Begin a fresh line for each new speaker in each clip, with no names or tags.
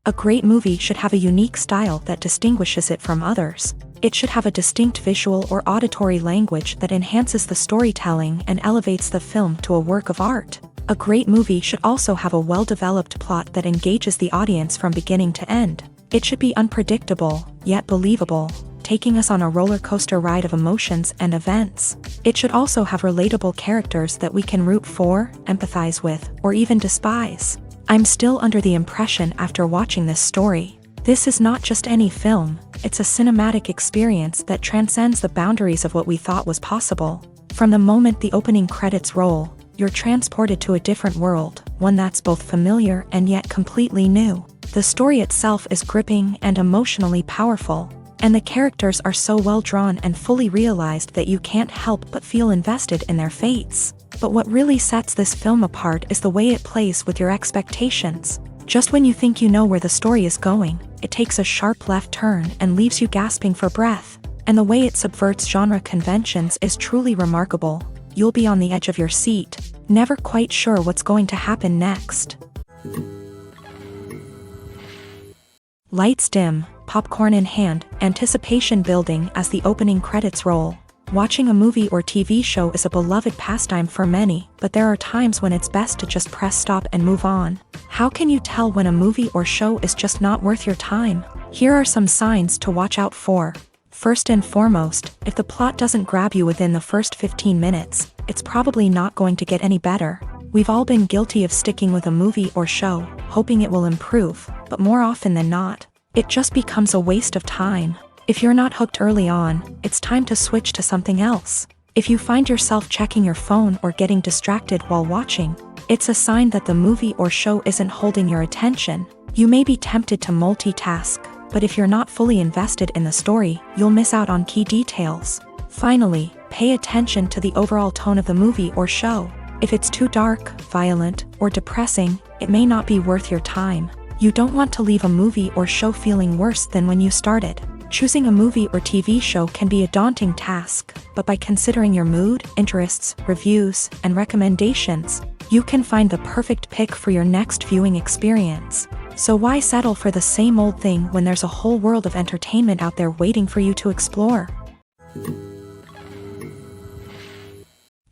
A great movie should have a unique style that distinguishes it from others. It should have a distinct visual or auditory language that enhances the storytelling and elevates the film to a work of art. A great movie should also have a well-developed plot that engages the audience from beginning to end. It should be unpredictable, yet believable, taking us on a roller coaster ride of emotions and events. It should also have relatable characters that we can root for, empathize with, or even despise. I'm still under the impression after watching this story. This is not just any film, it's a cinematic experience that transcends the boundaries of what we thought was possible. From the moment the opening credits roll, you're transported to a different world, one that's both familiar and yet completely new. The story itself is gripping and emotionally powerful, and the characters are so well drawn and fully realized that you can't help but feel invested in their fates. But what really sets this film apart is the way it plays with your expectations. Just when you think you know where the story is going, it takes a sharp left turn and leaves you gasping for breath. And the way it subverts genre conventions is truly remarkable. You'll be on the edge of your seat, never quite sure what's going to happen next. Lights dim, popcorn in hand, anticipation building as the opening credits roll. Watching a movie or TV show is a beloved pastime for many, but there are times when it's best to just press stop and move on. How can you tell when a movie or show is just not worth your time? Here are some signs to watch out for. First and foremost, if the plot doesn't grab you within the first 15 minutes, it's probably not going to get any better. We've all been guilty of sticking with a movie or show, hoping it will improve, but more often than not, it just becomes a waste of time. If you're not hooked early on, it's time to switch to something else. If you find yourself checking your phone or getting distracted while watching, it's a sign that the movie or show isn't holding your attention. You may be tempted to multitask, but if you're not fully invested in the story, you'll miss out on key details. Finally, pay attention to the overall tone of the movie or show. If it's too dark, violent, or depressing, it may not be worth your time. You don't want to leave a movie or show feeling worse than when you started. Choosing a movie or TV show can be a daunting task, but by considering your mood, interests, reviews, and recommendations, you can find the perfect pick for your next viewing experience. So why settle for the same old thing when there's a whole world of entertainment out there waiting for you to explore?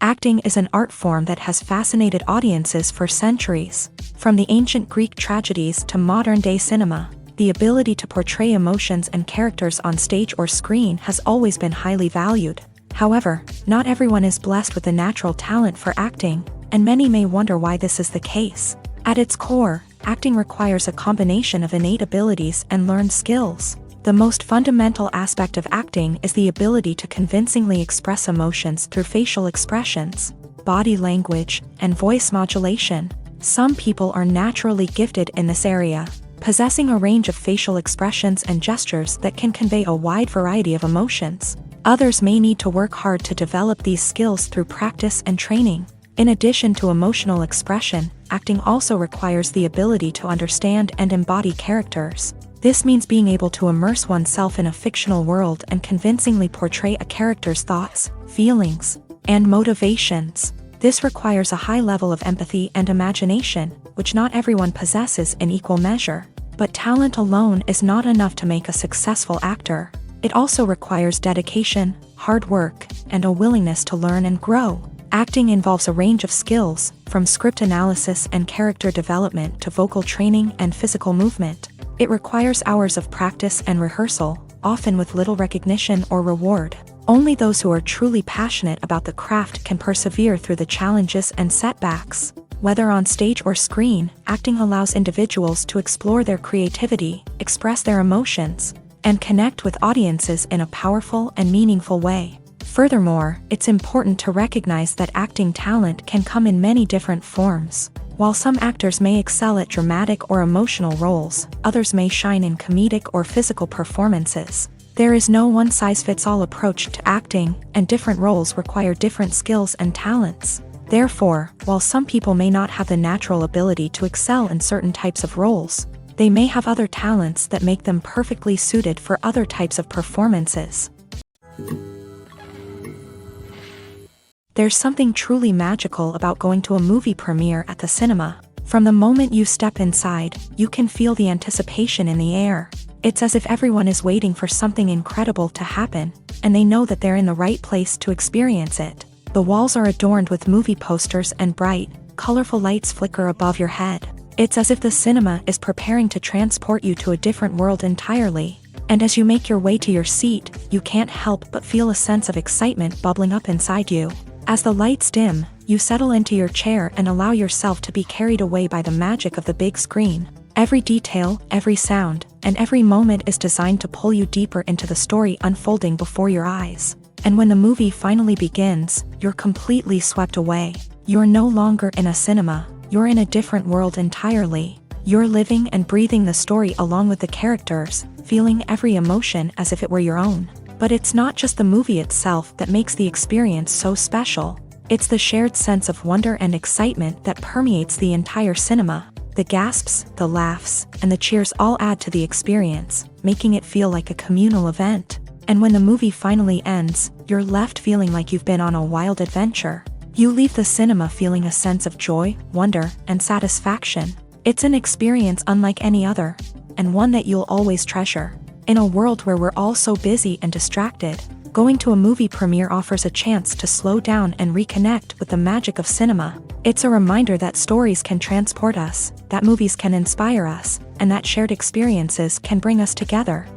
Acting is an art form that has fascinated audiences for centuries. From the ancient Greek tragedies to modern-day cinema, the ability to portray emotions and characters on stage or screen has always been highly valued. However, not everyone is blessed with the natural talent for acting, and many may wonder why this is the case. At its core, acting requires a combination of innate abilities and learned skills. The most fundamental aspect of acting is the ability to convincingly express emotions through facial expressions, body language, and voice modulation. Some people are naturally gifted in this area, possessing a range of facial expressions and gestures that can convey a wide variety of emotions. Others may need to work hard to develop these skills through practice and training. In addition to emotional expression, acting also requires the ability to understand and embody characters. This means being able to immerse oneself in a fictional world and convincingly portray a character's thoughts, feelings, and motivations. This requires a high level of empathy and imagination, which not everyone possesses in equal measure. But talent alone is not enough to make a successful actor. It also requires dedication, hard work, and a willingness to learn and grow. Acting involves a range of skills, from script analysis and character development to vocal training and physical movement. It requires hours of practice and rehearsal, often with little recognition or reward. Only those who are truly passionate about the craft can persevere through the challenges and setbacks. Whether on stage or screen, acting allows individuals to explore their creativity, express their emotions, and connect with audiences in a powerful and meaningful way. Furthermore, it's important to recognize that acting talent can come in many different forms. While some actors may excel at dramatic or emotional roles, others may shine in comedic or physical performances. There is no one-size-fits-all approach to acting, and different roles require different skills and talents. Therefore, while some people may not have the natural ability to excel in certain types of roles, they may have other talents that make them perfectly suited for other types of performances. There's something truly magical about going to a movie premiere at the cinema. From the moment you step inside, you can feel the anticipation in the air. It's as if everyone is waiting for something incredible to happen, and they know that they're in the right place to experience it. The walls are adorned with movie posters and bright, colorful lights flicker above your head. It's as if the cinema is preparing to transport you to a different world entirely. And as you make your way to your seat, you can't help but feel a sense of excitement bubbling up inside you. As the lights dim, you settle into your chair and allow yourself to be carried away by the magic of the big screen. Every detail, every sound, and every moment is designed to pull you deeper into the story unfolding before your eyes. And when the movie finally begins, you're completely swept away. You're no longer in a cinema, you're in a different world entirely. You're living and breathing the story along with the characters, feeling every emotion as if it were your own. But it's not just the movie itself that makes the experience so special. It's the shared sense of wonder and excitement that permeates the entire cinema. The gasps, the laughs, and the cheers all add to the experience, making it feel like a communal event. And when the movie finally ends, you're left feeling like you've been on a wild adventure. You leave the cinema feeling a sense of joy, wonder, and satisfaction. It's an experience unlike any other, and one that you'll always treasure. In a world where we're all so busy and distracted, going to a movie premiere offers a chance to slow down and reconnect with the magic of cinema. It's a reminder that stories can transport us, that movies can inspire us, and that shared experiences can bring us together.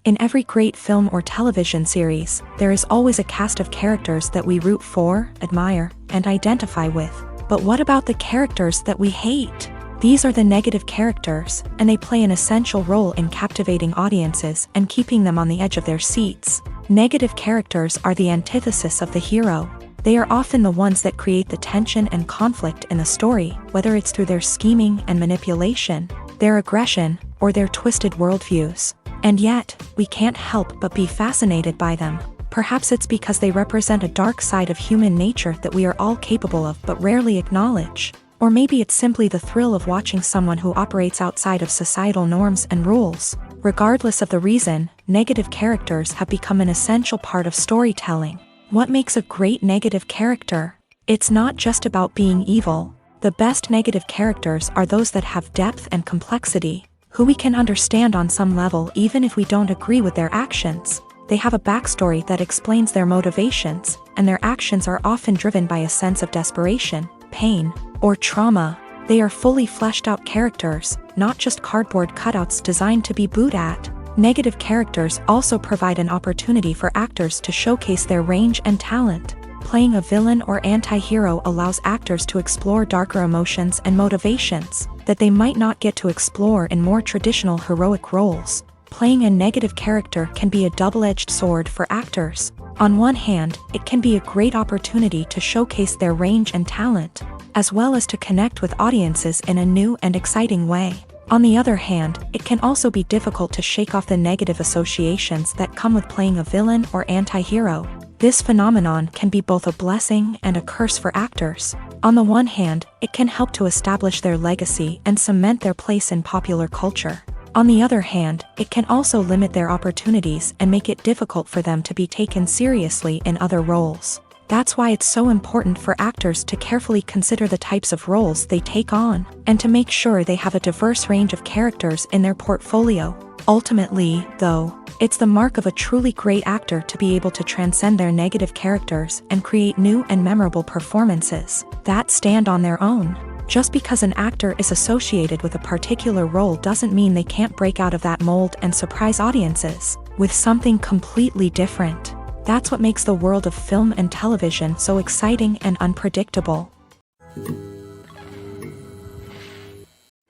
In every great film or television series, there is always a cast of characters that we root for, admire, and identify with. But what about the characters that we hate? These are the negative characters, and they play an essential role in captivating audiences and keeping them on the edge of their seats. Negative characters are the antithesis of the hero. They are often the ones that create the tension and conflict in the story, whether it's through their scheming and manipulation, their aggression, or their twisted worldviews. And yet, we can't help but be fascinated by them. Perhaps it's because they represent a dark side of human nature that we are all capable of but rarely acknowledge. Or maybe it's simply the thrill of watching someone who operates outside of societal norms and rules. Regardless of the reason, negative characters have become an essential part of storytelling. What makes a great negative character? It's not just about being evil. The best negative characters are those that have depth and complexity, who we can understand on some level even if we don't agree with their actions. They have a backstory that explains their motivations, and their actions are often driven by a sense of desperation, pain, or trauma. They are fully fleshed out characters, not just cardboard cutouts designed to be booed at. Negative characters also provide an opportunity for actors to showcase their range and talent. Playing a villain or anti-hero allows actors to explore darker emotions and motivations that they might not get to explore in more traditional heroic roles. Playing a negative character can be a double-edged sword for actors. On one hand, it can be a great opportunity to showcase their range and talent, as well as to connect with audiences in a new and exciting way. On the other hand, it can also be difficult to shake off the negative associations that come with playing a villain or anti-hero. This phenomenon can be both a blessing and a curse for actors. On the one hand, it can help to establish their legacy and cement their place in popular culture. On the other hand, it can also limit their opportunities and make it difficult for them to be taken seriously in other roles. That's why it's so important for actors to carefully consider the types of roles they take on, and to make sure they have a diverse range of characters in their portfolio. Ultimately, though, it's the mark of a truly great actor to be able to transcend their negative characters and create new and memorable performances that stand on their own. Just because an actor is associated with a particular role doesn't mean they can't break out of that mold and surprise audiences with something completely different. That's what makes the world of film and television so exciting and unpredictable.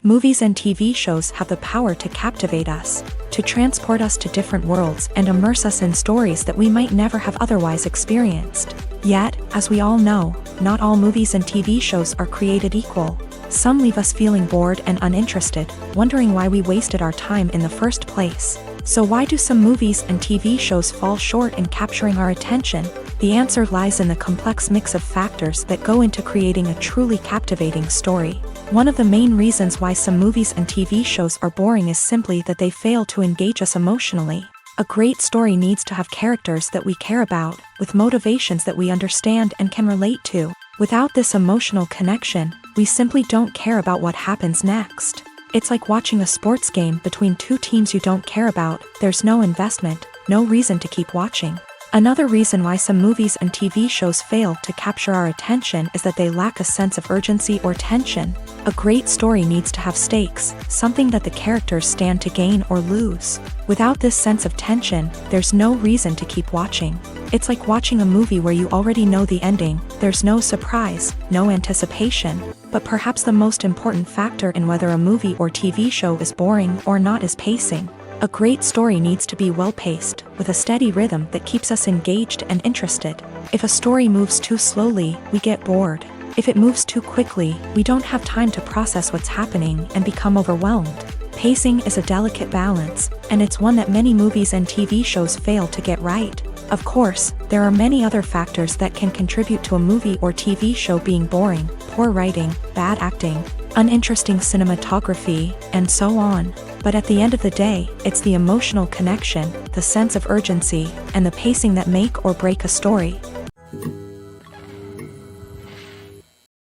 Movies and TV shows have the power to captivate us, to transport us to different worlds and immerse us in stories that we might never have otherwise experienced. Yet, as we all know, not all movies and TV shows are created equal. Some leave us feeling bored and uninterested, wondering why we wasted our time in the first place. So why do some movies and TV shows fall short in capturing our attention? The answer lies in the complex mix of factors that go into creating a truly captivating story. One of the main reasons why some movies and TV shows are boring is simply that they fail to engage us emotionally. A great story needs to have characters that we care about, with motivations that we understand and can relate to. Without this emotional connection, we simply don't care about what happens next. It's like watching a sports game between two teams you don't care about. There's no investment, no reason to keep watching. Another reason why some movies and TV shows fail to capture our attention is that they lack a sense of urgency or tension. A great story needs to have stakes, something that the characters stand to gain or lose. Without this sense of tension, there's no reason to keep watching. It's like watching a movie where you already know the ending. There's no surprise, no anticipation. But perhaps the most important factor in whether a movie or TV show is boring or not is pacing. A great story needs to be well-paced, with a steady rhythm that keeps us engaged and interested. If a story moves too slowly, we get bored. If it moves too quickly, we don't have time to process what's happening and become overwhelmed. Pacing is a delicate balance, and it's one that many movies and TV shows fail to get right. Of course, there are many other factors that can contribute to a movie or TV show being boring: poor writing, bad acting, uninteresting cinematography, and so on. But at the end of the day, it's the emotional connection, the sense of urgency, and the pacing that make or break a story.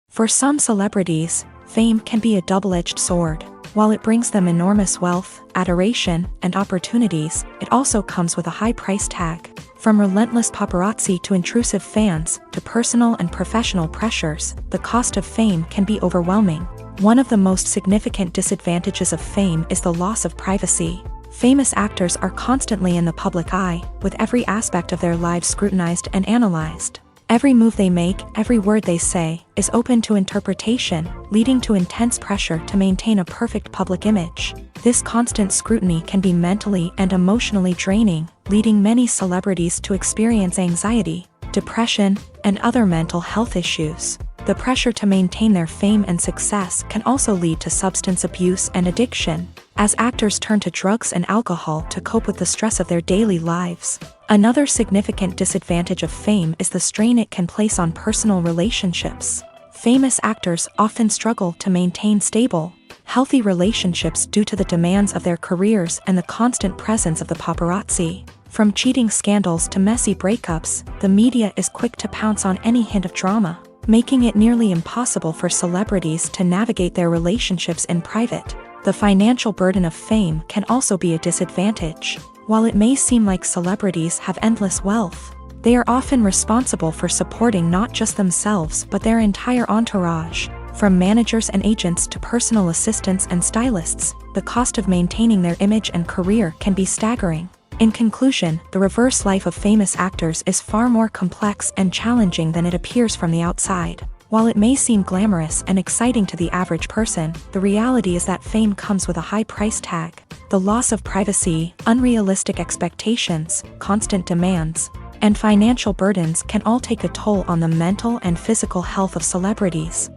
For some celebrities, fame can be a double-edged sword. While it brings them enormous wealth, adoration, and opportunities, it also comes with a high price tag. From relentless paparazzi to intrusive fans, to personal and professional pressures, the cost of fame can be overwhelming. One of the most significant disadvantages of fame is the loss of privacy. Famous actors are constantly in the public eye, with every aspect of their lives scrutinized and analyzed. Every move they make, every word they say, is open to interpretation, leading to intense pressure to maintain a perfect public image. This constant scrutiny can be mentally and emotionally draining, leading many celebrities to experience anxiety, depression, and other mental health issues. The pressure to maintain their fame and success can also lead to substance abuse and addiction, as actors turn to drugs and alcohol to cope with the stress of their daily lives. Another significant disadvantage of fame is the strain it can place on personal relationships. Famous actors often struggle to maintain stable, healthy relationships due to the demands of their careers and the constant presence of the paparazzi. From cheating scandals to messy breakups, the media is quick to pounce on any hint of drama, making it nearly impossible for celebrities to navigate their relationships in private. The financial burden of fame can also be a disadvantage. While it may seem like celebrities have endless wealth, they are often responsible for supporting not just themselves but their entire entourage. From managers and agents to personal assistants and stylists, the cost of maintaining their image and career can be staggering. In conclusion, the reverse life of famous actors is far more complex and challenging than it appears from the outside. While it may seem glamorous and exciting to the average person, the reality is that fame comes with a high price tag. The loss of privacy, unrealistic expectations, constant demands, and financial burdens can all take a toll on the mental and physical health of celebrities.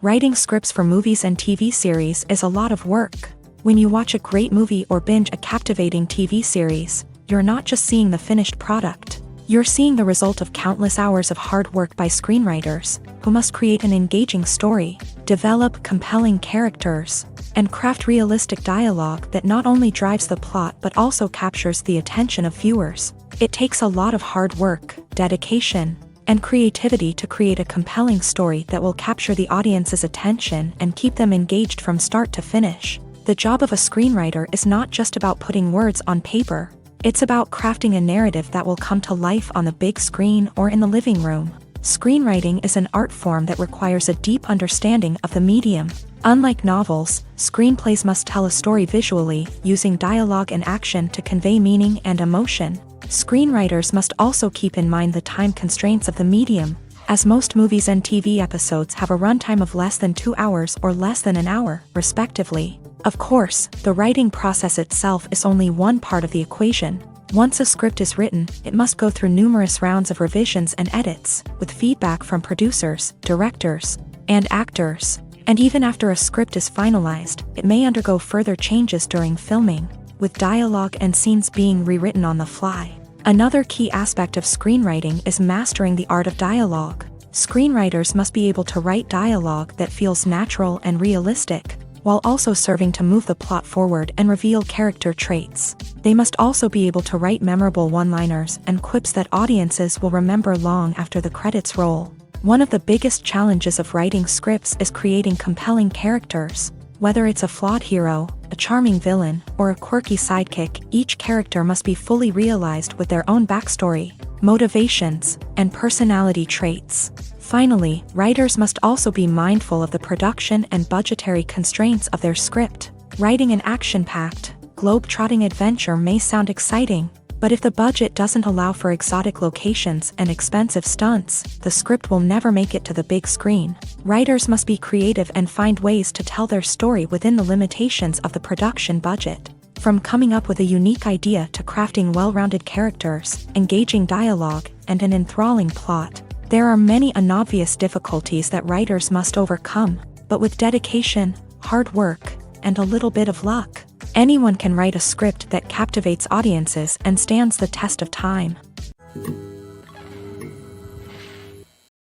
Writing scripts for movies and TV series is a lot of work. When you watch a great movie or binge a captivating TV series, you're not just seeing the finished product. You're seeing the result of countless hours of hard work by screenwriters, who must create an engaging story, develop compelling characters, and craft realistic dialogue that not only drives the plot but also captures the attention of viewers. It takes a lot of hard work, dedication, and creativity to create a compelling story that will capture the audience's attention and keep them engaged from start to finish. The job of a screenwriter is not just about putting words on paper. It's about crafting a narrative that will come to life on the big screen or in the living room. Screenwriting is an art form that requires a deep understanding of the medium. Unlike novels, screenplays must tell a story visually, using dialogue and action to convey meaning and emotion. Screenwriters must also keep in mind the time constraints of the medium, as most movies and TV episodes have a runtime of less than 2 hours or less than an hour, respectively. Of course, the writing process itself is only one part of the equation. Once a script is written, it must go through numerous rounds of revisions and edits, with feedback from producers, directors, and actors. And even after a script is finalized, it may undergo further changes during filming, with dialogue and scenes being rewritten on the fly. Another key aspect of screenwriting is mastering the art of dialogue. Screenwriters must be able to write dialogue that feels natural and realistic, while also serving to move the plot forward and reveal character traits. They must also be able to write memorable one-liners and quips that audiences will remember long after the credits roll. One of the biggest challenges of writing scripts is creating compelling characters. Whether it's a flawed hero, a charming villain, or a quirky sidekick, each character must be fully realized with their own backstory, motivations, and personality traits. Finally, writers must also be mindful of the production and budgetary constraints of their script. Writing an action-packed, globe-trotting adventure may sound exciting, but if the budget doesn't allow for exotic locations and expensive stunts, the script will never make it to the big screen. Writers must be creative and find ways to tell their story within the limitations of the production budget. From coming up with a unique idea to crafting well-rounded characters, engaging dialogue, and an enthralling plot, there are many unobvious difficulties that writers must overcome, but with dedication, hard work, and a little bit of luck, anyone can write a script that captivates audiences and stands the test of time.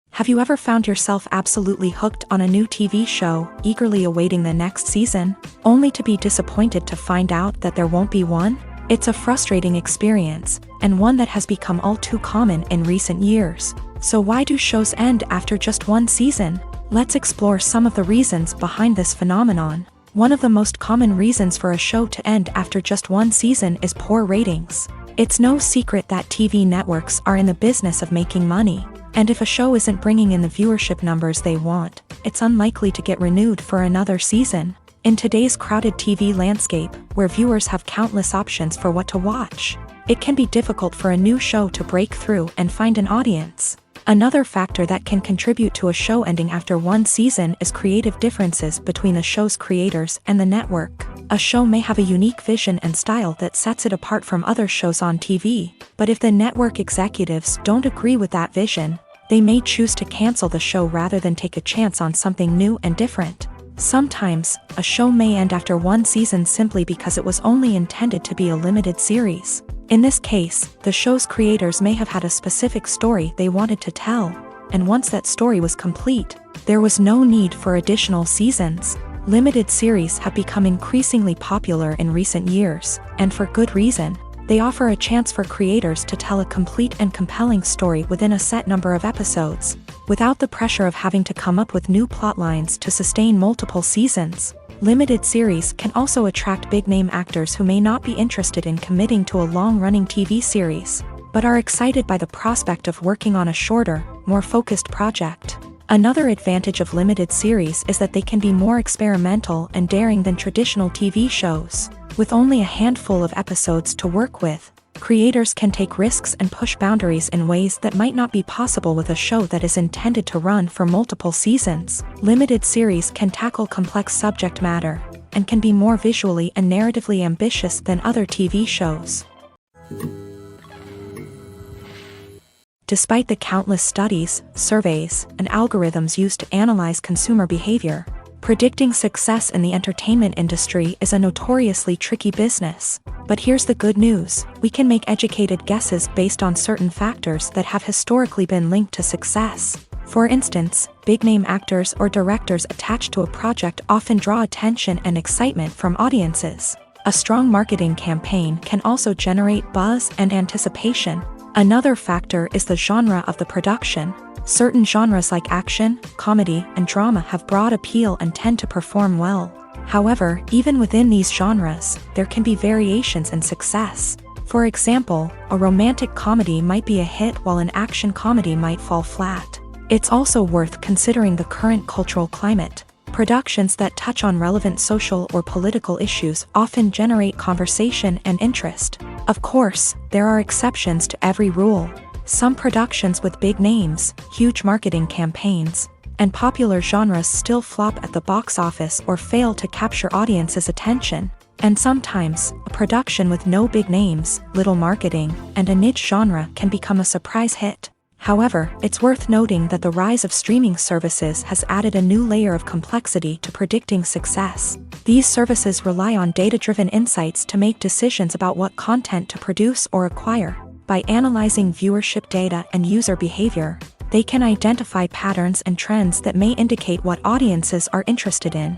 Have you ever found yourself absolutely hooked on a new TV show, eagerly awaiting the next season, only to be disappointed to find out that there won't be one? It's a frustrating experience, and one that has become all too common in recent years. So why do shows end after just one season? Let's explore some of the reasons behind this phenomenon. One of the most common reasons for a show to end after just one season is poor ratings. It's no secret that TV networks are in the business of making money, and if a show isn't bringing in the viewership numbers they want, it's unlikely to get renewed for another season. In today's crowded TV landscape, where viewers have countless options for what to watch, it can be difficult for a new show to break through and find an audience. Another factor that can contribute to a show ending after one season is creative differences between the show's creators and the network. A show may have a unique vision and style that sets it apart from other shows on TV, but if the network executives don't agree with that vision, they may choose to cancel the show rather than take a chance on something new and different. Sometimes, a show may end after one season simply because it was only intended to be a limited series. In this case, the show's creators may have had a specific story they wanted to tell, and once that story was complete, there was no need for additional seasons. Limited series have become increasingly popular in recent years, and for good reason. They offer a chance for creators to tell a complete and compelling story within a set number of episodes, without the pressure of having to come up with new plotlines to sustain multiple seasons. Limited series can also attract big-name actors who may not be interested in committing to a long-running TV series, but are excited by the prospect of working on a shorter, more focused project. Another advantage of limited series is that they can be more experimental and daring than traditional TV shows. With only a handful of episodes to work with, creators can take risks and push boundaries in ways that might not be possible with a show that is intended to run for multiple seasons. Limited series can tackle complex subject matter, and can be more visually and narratively ambitious than other TV shows. Despite the countless studies, surveys, and algorithms used to analyze consumer behavior, predicting success in the entertainment industry is a notoriously tricky business. But here's the good news: we can make educated guesses based on certain factors that have historically been linked to success. For instance, big-name actors or directors attached to a project often draw attention and excitement from audiences. A strong marketing campaign can also generate buzz and anticipation. Another factor is the genre of the production. Certain genres like action, comedy, and drama have broad appeal and tend to perform well. However, even within these genres, there can be variations in success. For example, a romantic comedy might be a hit while an action comedy might fall flat. It's also worth considering the current cultural climate. Productions that touch on relevant social or political issues often generate conversation and interest. Of course, there are exceptions to every rule. Some productions with big names, huge marketing campaigns, and popular genres still flop at the box office or fail to capture audiences' attention. And sometimes, a production with no big names, little marketing, and a niche genre can become a surprise hit. However, it's worth noting that the rise of streaming services has added a new layer of complexity to predicting success. These services rely on data-driven insights to make decisions about what content to produce or acquire. By analyzing viewership data and user behavior, they can identify patterns and trends that may indicate what audiences are interested in.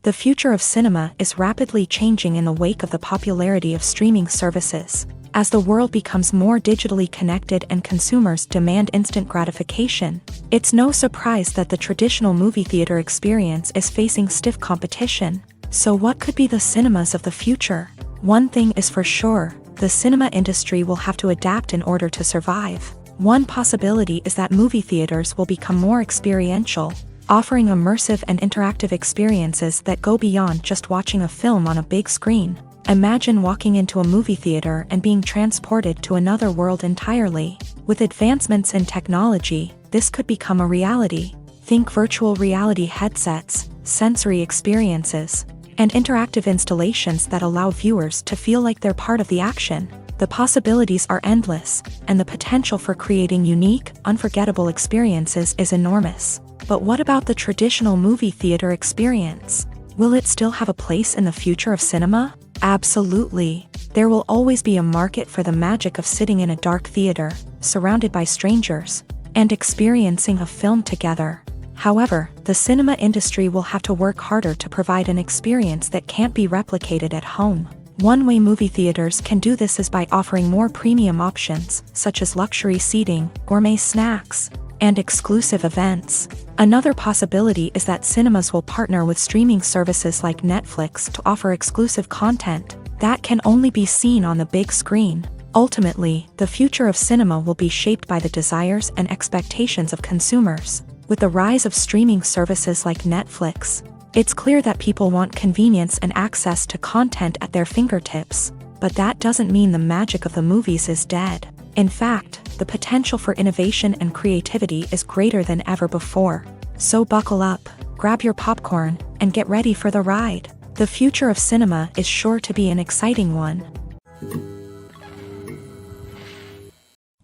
The future of cinema is rapidly changing in the wake of the popularity of streaming services. As the world becomes more digitally connected and consumers demand instant gratification, it's no surprise that the traditional movie theater experience is facing stiff competition. So what could be the cinemas of the future? One thing is for sure, the cinema industry will have to adapt in order to survive. One possibility is that movie theaters will become more experiential, offering immersive and interactive experiences that go beyond just watching a film on a big screen. Imagine walking into a movie theater and being transported to another world entirely. With advancements in technology, this could become a reality. Think virtual reality headsets, sensory experiences, and interactive installations that allow viewers to feel like they're part of the action. The possibilities are endless, and the potential for creating unique, unforgettable experiences is enormous. But what about the traditional movie theater experience? Will it still have a place in the future of cinema? Absolutely. There will always be a market for the magic of sitting in a dark theater, surrounded by strangers, and experiencing a film together. However, the cinema industry will have to work harder to provide an experience that can't be replicated at home. One way movie theaters can do this is by offering more premium options, such as luxury seating, gourmet snacks, and exclusive events. Another possibility is that cinemas will partner with streaming services like Netflix to offer exclusive content that can only be seen on the big screen. Ultimately, the future of cinema will be shaped by the desires and expectations of consumers. With the rise of streaming services like Netflix, it's clear that people want convenience and access to content at their fingertips. But that doesn't mean the magic of the movies is dead. In fact, the potential for innovation and creativity is greater than ever before. So buckle up, grab your popcorn, and get ready for the ride. The future of cinema is sure to be an exciting one.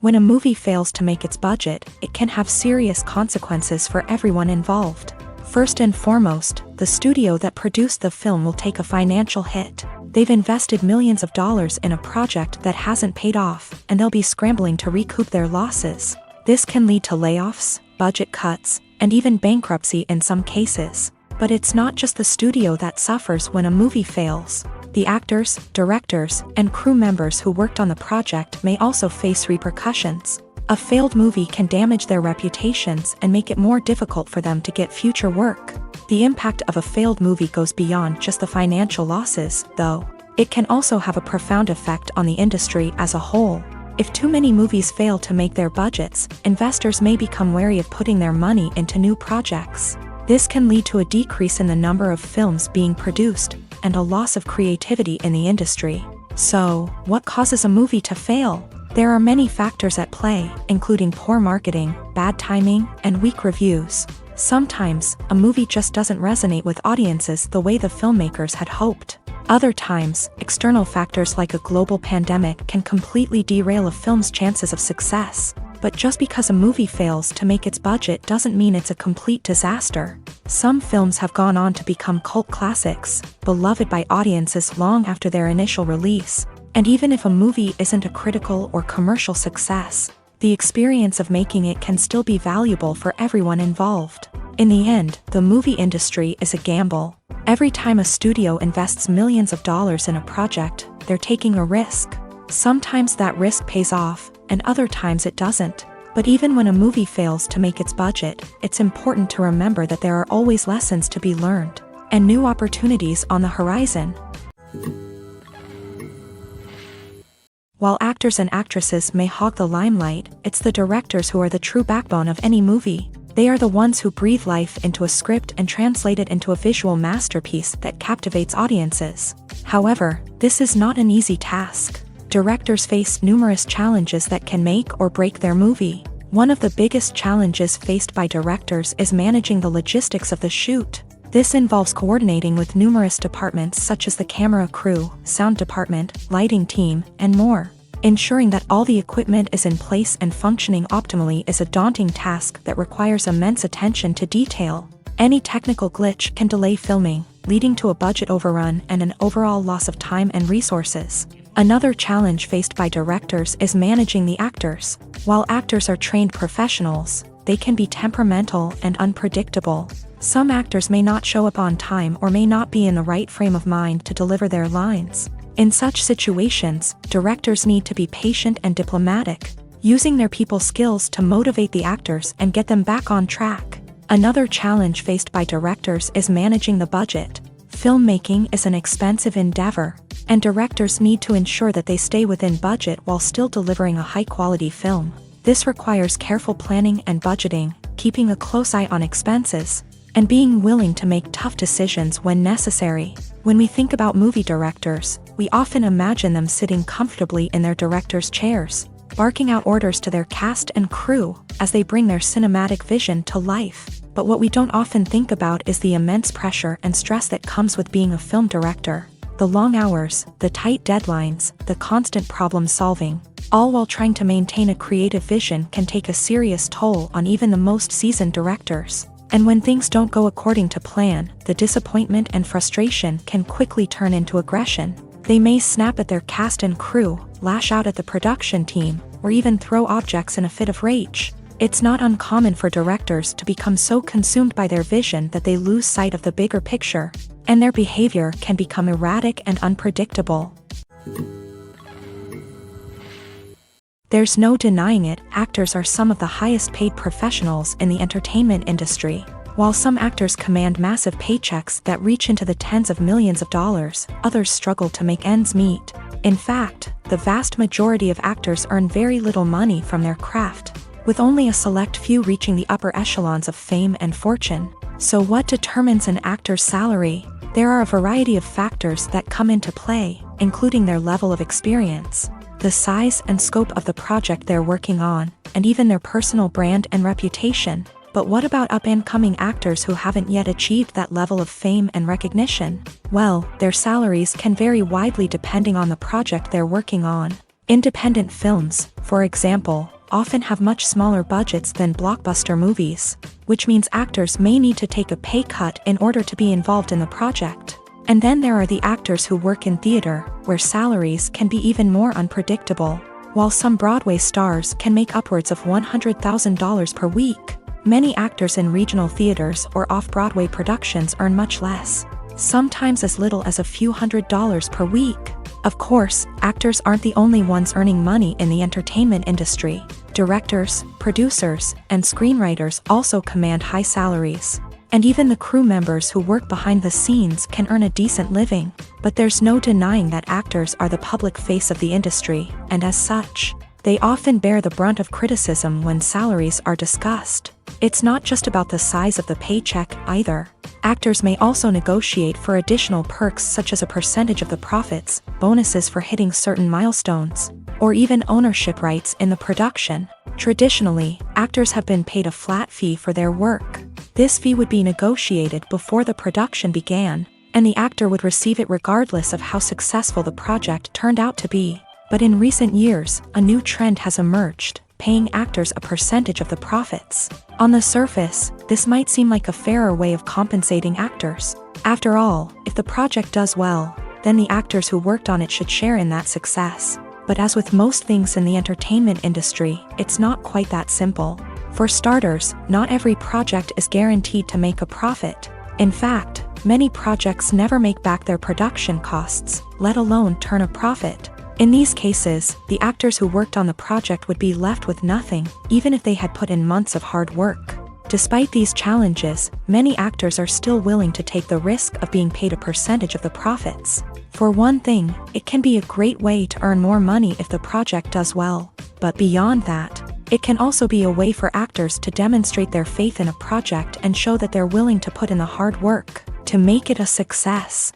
When a movie fails to make its budget, it can have serious consequences for everyone involved. First and foremost, the studio that produced the film will take a financial hit. They've invested millions of dollars in a project that hasn't paid off, and they'll be scrambling to recoup their losses. This can lead to layoffs, budget cuts, and even bankruptcy in some cases. But it's not just the studio that suffers when a movie fails. The actors, directors, and crew members who worked on the project may also face repercussions. A failed movie can damage their reputations and make it more difficult for them to get future work. The impact of a failed movie goes beyond just the financial losses, though. It can also have a profound effect on the industry as a whole. If too many movies fail to make their budgets, investors may become wary of putting their money into new projects. This can lead to a decrease in the number of films being produced, and a loss of creativity in the industry. So, what causes a movie to fail? There are many factors at play, including poor marketing, bad timing, and weak reviews. Sometimes, a movie just doesn't resonate with audiences the way the filmmakers had hoped. Other times, external factors like a global pandemic can completely derail a film's chances of success. But just because a movie fails to make its budget doesn't mean it's a complete disaster. Some films have gone on to become cult classics, beloved by audiences long after their initial release. And even if a movie isn't a critical or commercial success, the experience of making it can still be valuable for everyone involved. In the end, the movie industry is a gamble. Every time a studio invests millions of dollars in a project, they're taking a risk. Sometimes that risk pays off, and other times it doesn't. But even when a movie fails to make its budget, it's important to remember that there are always lessons to be learned, and new opportunities on the horizon. While actors and actresses may hog the limelight, it's the directors who are the true backbone of any movie. They are the ones who breathe life into a script and translate it into a visual masterpiece that captivates audiences. However, this is not an easy task. Directors face numerous challenges that can make or break their movie. One of the biggest challenges faced by directors is managing the logistics of the shoot. This involves coordinating with numerous departments such as the camera crew, sound department, lighting team, and more. Ensuring that all the equipment is in place and functioning optimally is a daunting task that requires immense attention to detail. Any technical glitch can delay filming, leading to a budget overrun and an overall loss of time and resources. Another challenge faced by directors is managing the actors. While actors are trained professionals, they can be temperamental and unpredictable. Some actors may not show up on time or may not be in the right frame of mind to deliver their lines. In such situations, directors need to be patient and diplomatic, using their people skills to motivate the actors and get them back on track. Another challenge faced by directors is managing the budget. Filmmaking is an expensive endeavor, and directors need to ensure that they stay within budget while still delivering a high-quality film. This requires careful planning and budgeting, keeping a close eye on expenses, and being willing to make tough decisions when necessary. When we think about movie directors, we often imagine them sitting comfortably in their director's chairs, barking out orders to their cast and crew as they bring their cinematic vision to life. But what we don't often think about is the immense pressure and stress that comes with being a film director. The long hours, the tight deadlines, the constant problem solving, all while trying to maintain a creative vision can take a serious toll on even the most seasoned directors. And when things don't go according to plan, the disappointment and frustration can quickly turn into aggression. They may snap at their cast and crew, lash out at the production team, or even throw objects in a fit of rage. It's not uncommon for directors to become so consumed by their vision that they lose sight of the bigger picture, and their behavior can become erratic and unpredictable. There's no denying it, actors are some of the highest paid professionals in the entertainment industry. While some actors command massive paychecks that reach into the tens of millions of dollars, others struggle to make ends meet. In fact, the vast majority of actors earn very little money from their craft, with only a select few reaching the upper echelons of fame and fortune. So what determines an actor's salary? There are a variety of factors that come into play, including their level of experience, the size and scope of the project they're working on, and even their personal brand and reputation. But what about up-and-coming actors who haven't yet achieved that level of fame and recognition? Well, their salaries can vary widely depending on the project they're working on. Independent films, for example, often have much smaller budgets than blockbuster movies, which means actors may need to take a pay cut in order to be involved in the project. And then there are the actors who work in theater, where salaries can be even more unpredictable. While some Broadway stars can make upwards of $100,000 per week, many actors in regional theaters or off-Broadway productions earn much less, sometimes as little as a few $100s per week. Of course, actors aren't the only ones earning money in the entertainment industry. Directors, producers, and screenwriters also command high salaries. And even the crew members who work behind the scenes can earn a decent living. But there's no denying that actors are the public face of the industry, and as such, they often bear the brunt of criticism when salaries are discussed. It's not just about the size of the paycheck either. Actors may also negotiate for additional perks such as a percentage of the profits, bonuses for hitting certain milestones, or even ownership rights in the production. Traditionally, actors have been paid a flat fee for their work. This fee would be negotiated before the production began, and the actor would receive it regardless of how successful the project turned out to be. But in recent years, a new trend has emerged, paying actors a percentage of the profits. On the surface, this might seem like a fairer way of compensating actors. After all, if the project does well, then the actors who worked on it should share in that success. But as with most things in the entertainment industry, it's not quite that simple. For starters, not every project is guaranteed to make a profit. In fact, many projects never make back their production costs, let alone turn a profit. In these cases, the actors who worked on the project would be left with nothing, even if they had put in months of hard work. Despite these challenges, many actors are still willing to take the risk of being paid a percentage of the profits. For one thing, it can be a great way to earn more money if the project does well. But beyond that, it can also be a way for actors to demonstrate their faith in a project and show that they're willing to put in the hard work to make it a success.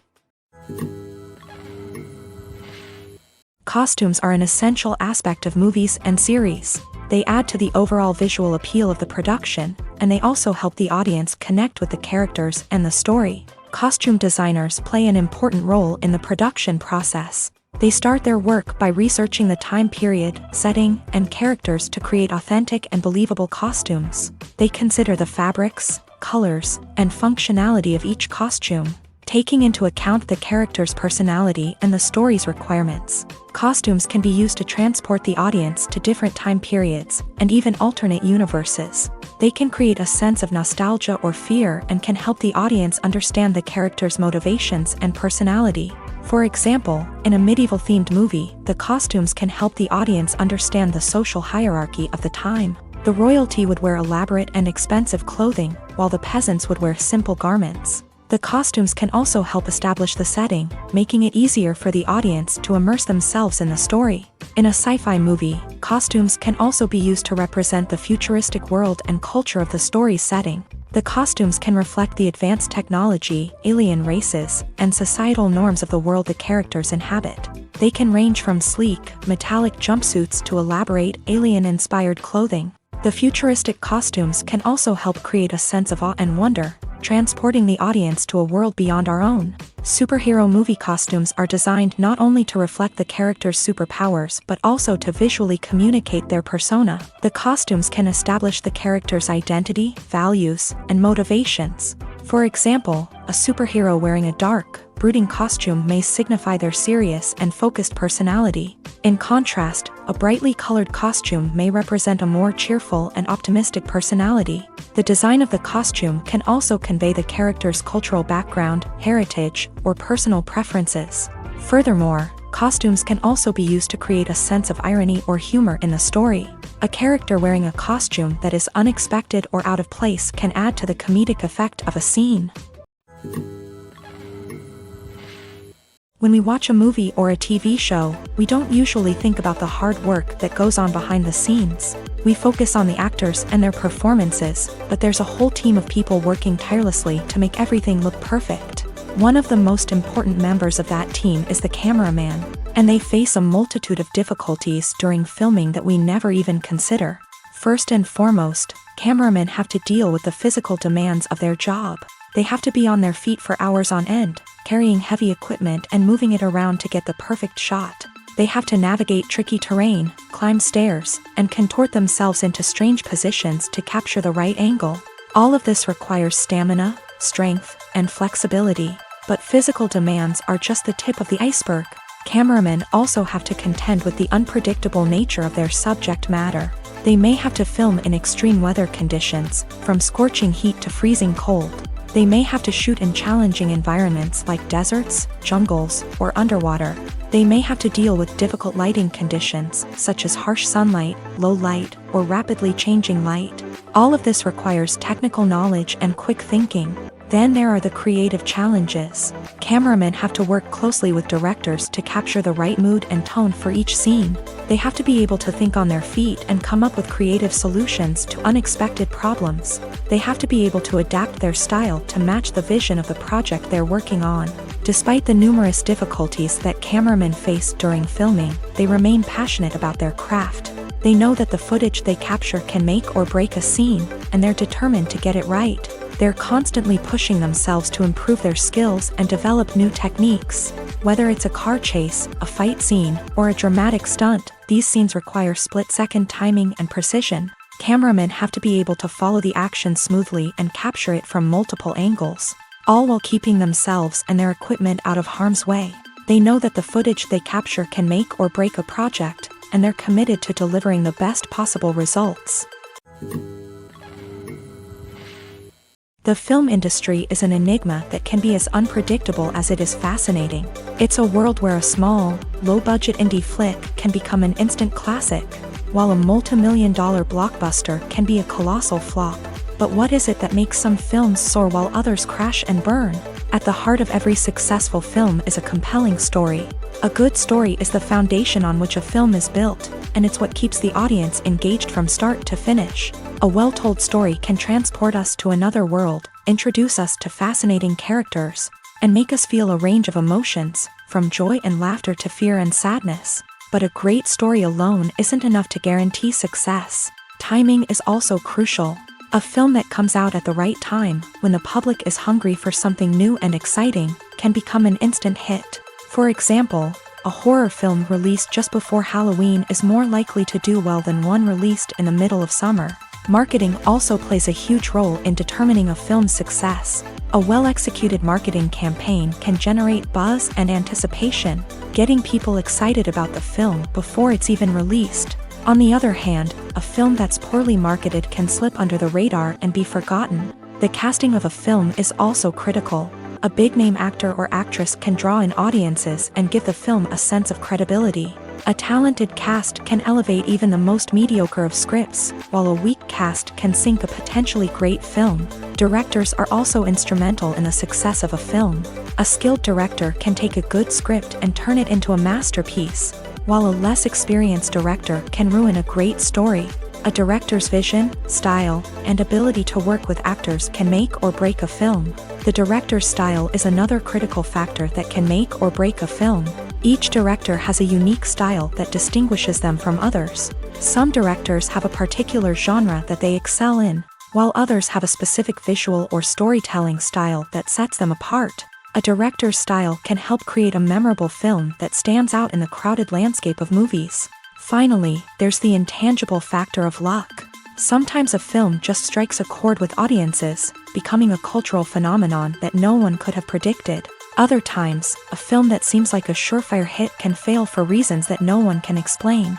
Costumes are an essential aspect of movies and series. They add to the overall visual appeal of the production, and they also help the audience connect with the characters and the story. Costume designers play an important role in the production process. They start their work by researching the time period, setting, and characters to create authentic and believable costumes. They consider the fabrics, colors, and functionality of each costume, taking into account the character's personality and the story's requirements. Costumes can be used to transport the audience to different time periods and even alternate universes. They can create a sense of nostalgia or fear and can help the audience understand the character's motivations and personality. For example, in a medieval-themed movie, the costumes can help the audience understand the social hierarchy of the time. The royalty would wear elaborate and expensive clothing, while the peasants would wear simple garments. The costumes can also help establish the setting, making it easier for the audience to immerse themselves in the story. In a sci-fi movie, costumes can also be used to represent the futuristic world and culture of the story's setting. The costumes can reflect the advanced technology, alien races, and societal norms of the world the characters inhabit. They can range from sleek, metallic jumpsuits to elaborate, alien-inspired clothing. The futuristic costumes can also help create a sense of awe and wonder, transporting the audience to a world beyond our own. Superhero movie costumes are designed not only to reflect the character's superpowers but also to visually communicate their persona. The costumes can establish the character's identity, values, and motivations. For example, a superhero wearing a dark, brooding costume may signify their serious and focused personality. In contrast, a brightly colored costume may represent a more cheerful and optimistic personality. The design of the costume can also convey the character's cultural background, heritage, or personal preferences. Furthermore, costumes can also be used to create a sense of irony or humor in the story. A character wearing a costume that is unexpected or out of place can add to the comedic effect of a scene. When we watch a movie or a TV show, we don't usually think about the hard work that goes on behind the scenes. We focus on the actors and their performances, but there's a whole team of people working tirelessly to make everything look perfect. One of the most important members of that team is the cameraman, and they face a multitude of difficulties during filming that we never even consider. First and foremost, cameramen have to deal with the physical demands of their job. They have to be on their feet for hours on end, carrying heavy equipment and moving it around to get the perfect shot. They have to navigate tricky terrain, climb stairs, and contort themselves into strange positions to capture the right angle. All of this requires stamina, strength, and flexibility. But physical demands are just the tip of the iceberg. Cameramen also have to contend with the unpredictable nature of their subject matter. They may have to film in extreme weather conditions, from scorching heat to freezing cold. They may have to shoot in challenging environments like deserts, jungles, or underwater. They may have to deal with difficult lighting conditions, such as harsh sunlight, low light, or rapidly changing light. All of this requires technical knowledge and quick thinking. Then there are the creative challenges. Cameramen have to work closely with directors to capture the right mood and tone for each scene. They have to be able to think on their feet and come up with creative solutions to unexpected problems. They have to be able to adapt their style to match the vision of the project they're working on. Despite the numerous difficulties that cameramen face during filming, they remain passionate about their craft. They know that the footage they capture can make or break a scene, and they're determined to get it right. They're constantly pushing themselves to improve their skills and develop new techniques. Whether it's a car chase, a fight scene, or a dramatic stunt, these scenes require split-second timing and precision. Cameramen have to be able to follow the action smoothly and capture it from multiple angles, all while keeping themselves and their equipment out of harm's way. They know that the footage they capture can make or break a project, and they're committed to delivering the best possible results. The film industry is an enigma that can be as unpredictable as it is fascinating. It's a world where a small, low-budget indie flick can become an instant classic, while a multi-million-dollar blockbuster can be a colossal flop. But what is it that makes some films soar while others crash and burn? At the heart of every successful film is a compelling story. A good story is the foundation on which a film is built, and it's what keeps the audience engaged from start to finish. A well-told story can transport us to another world, introduce us to fascinating characters, and make us feel a range of emotions, from joy and laughter to fear and sadness. But a great story alone isn't enough to guarantee success. Timing is also crucial. A film that comes out at the right time, when the public is hungry for something new and exciting, can become an instant hit. For example, a horror film released just before Halloween is more likely to do well than one released in the middle of summer. Marketing also plays a huge role in determining a film's success. A well-executed marketing campaign can generate buzz and anticipation, getting people excited about the film before it's even released. On the other hand, a film that's poorly marketed can slip under the radar and be forgotten. The casting of a film is also critical. A big-name actor or actress can draw in audiences and give the film a sense of credibility. A talented cast can elevate even the most mediocre of scripts, while a weak cast can sink a potentially great film. Directors are also instrumental in the success of a film. A skilled director can take a good script and turn it into a masterpiece, while a less experienced director can ruin a great story. A director's vision, style, and ability to work with actors can make or break a film. The director's style is another critical factor that can make or break a film. Each director has a unique style that distinguishes them from others. Some directors have a particular genre that they excel in, while others have a specific visual or storytelling style that sets them apart. A director's style can help create a memorable film that stands out in the crowded landscape of movies. Finally, there's the intangible factor of luck. Sometimes a film just strikes a chord with audiences, becoming a cultural phenomenon that no one could have predicted. Other times, a film that seems like a surefire hit can fail for reasons that no one can explain.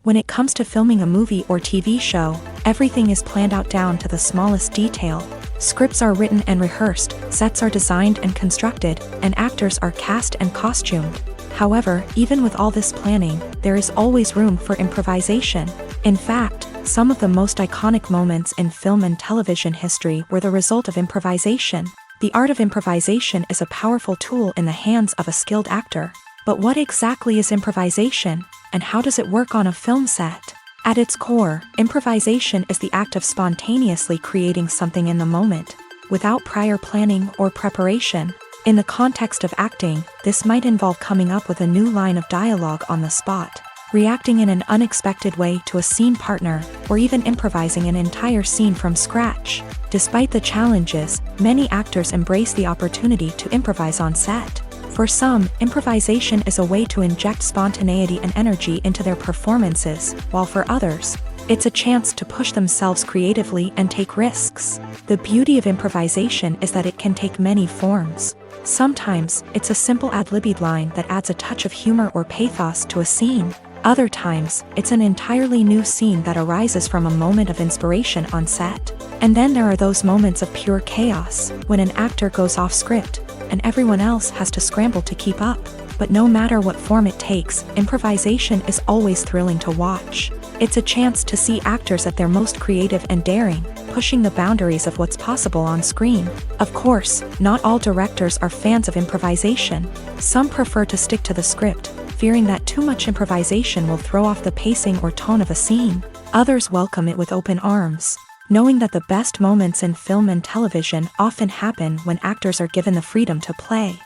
When it comes to filming a movie or TV show, everything is planned out down to the smallest detail. Scripts are written and rehearsed, sets are designed and constructed, and actors are cast and costumed. However, even with all this planning, there is always room for improvisation. In fact, some of the most iconic moments in film and television history were the result of improvisation. The art of improvisation is a powerful tool in the hands of a skilled actor. But what exactly is improvisation, and how does it work on a film set? At its core, improvisation is the act of spontaneously creating something in the moment, without prior planning or preparation. In the context of acting, this might involve coming up with a new line of dialogue on the spot, reacting in an unexpected way to a scene partner, or even improvising an entire scene from scratch. Despite the challenges, many actors embrace the opportunity to improvise on set. For some, improvisation is a way to inject spontaneity and energy into their performances, while for others, it's a chance to push themselves creatively and take risks. The beauty of improvisation is that it can take many forms. Sometimes, it's a simple ad-libbed line that adds a touch of humor or pathos to a scene. Other times, it's an entirely new scene that arises from a moment of inspiration on set. And then there are those moments of pure chaos, when an actor goes off script, and everyone else has to scramble to keep up. But no matter what form it takes, improvisation is always thrilling to watch. It's a chance to see actors at their most creative and daring, pushing the boundaries of what's possible on screen. Of course, not all directors are fans of improvisation. Some prefer to stick to the script, fearing that too much improvisation will throw off the pacing or tone of a scene. Others welcome it with open arms, knowing that the best moments in film and television often happen when actors are given the freedom to play.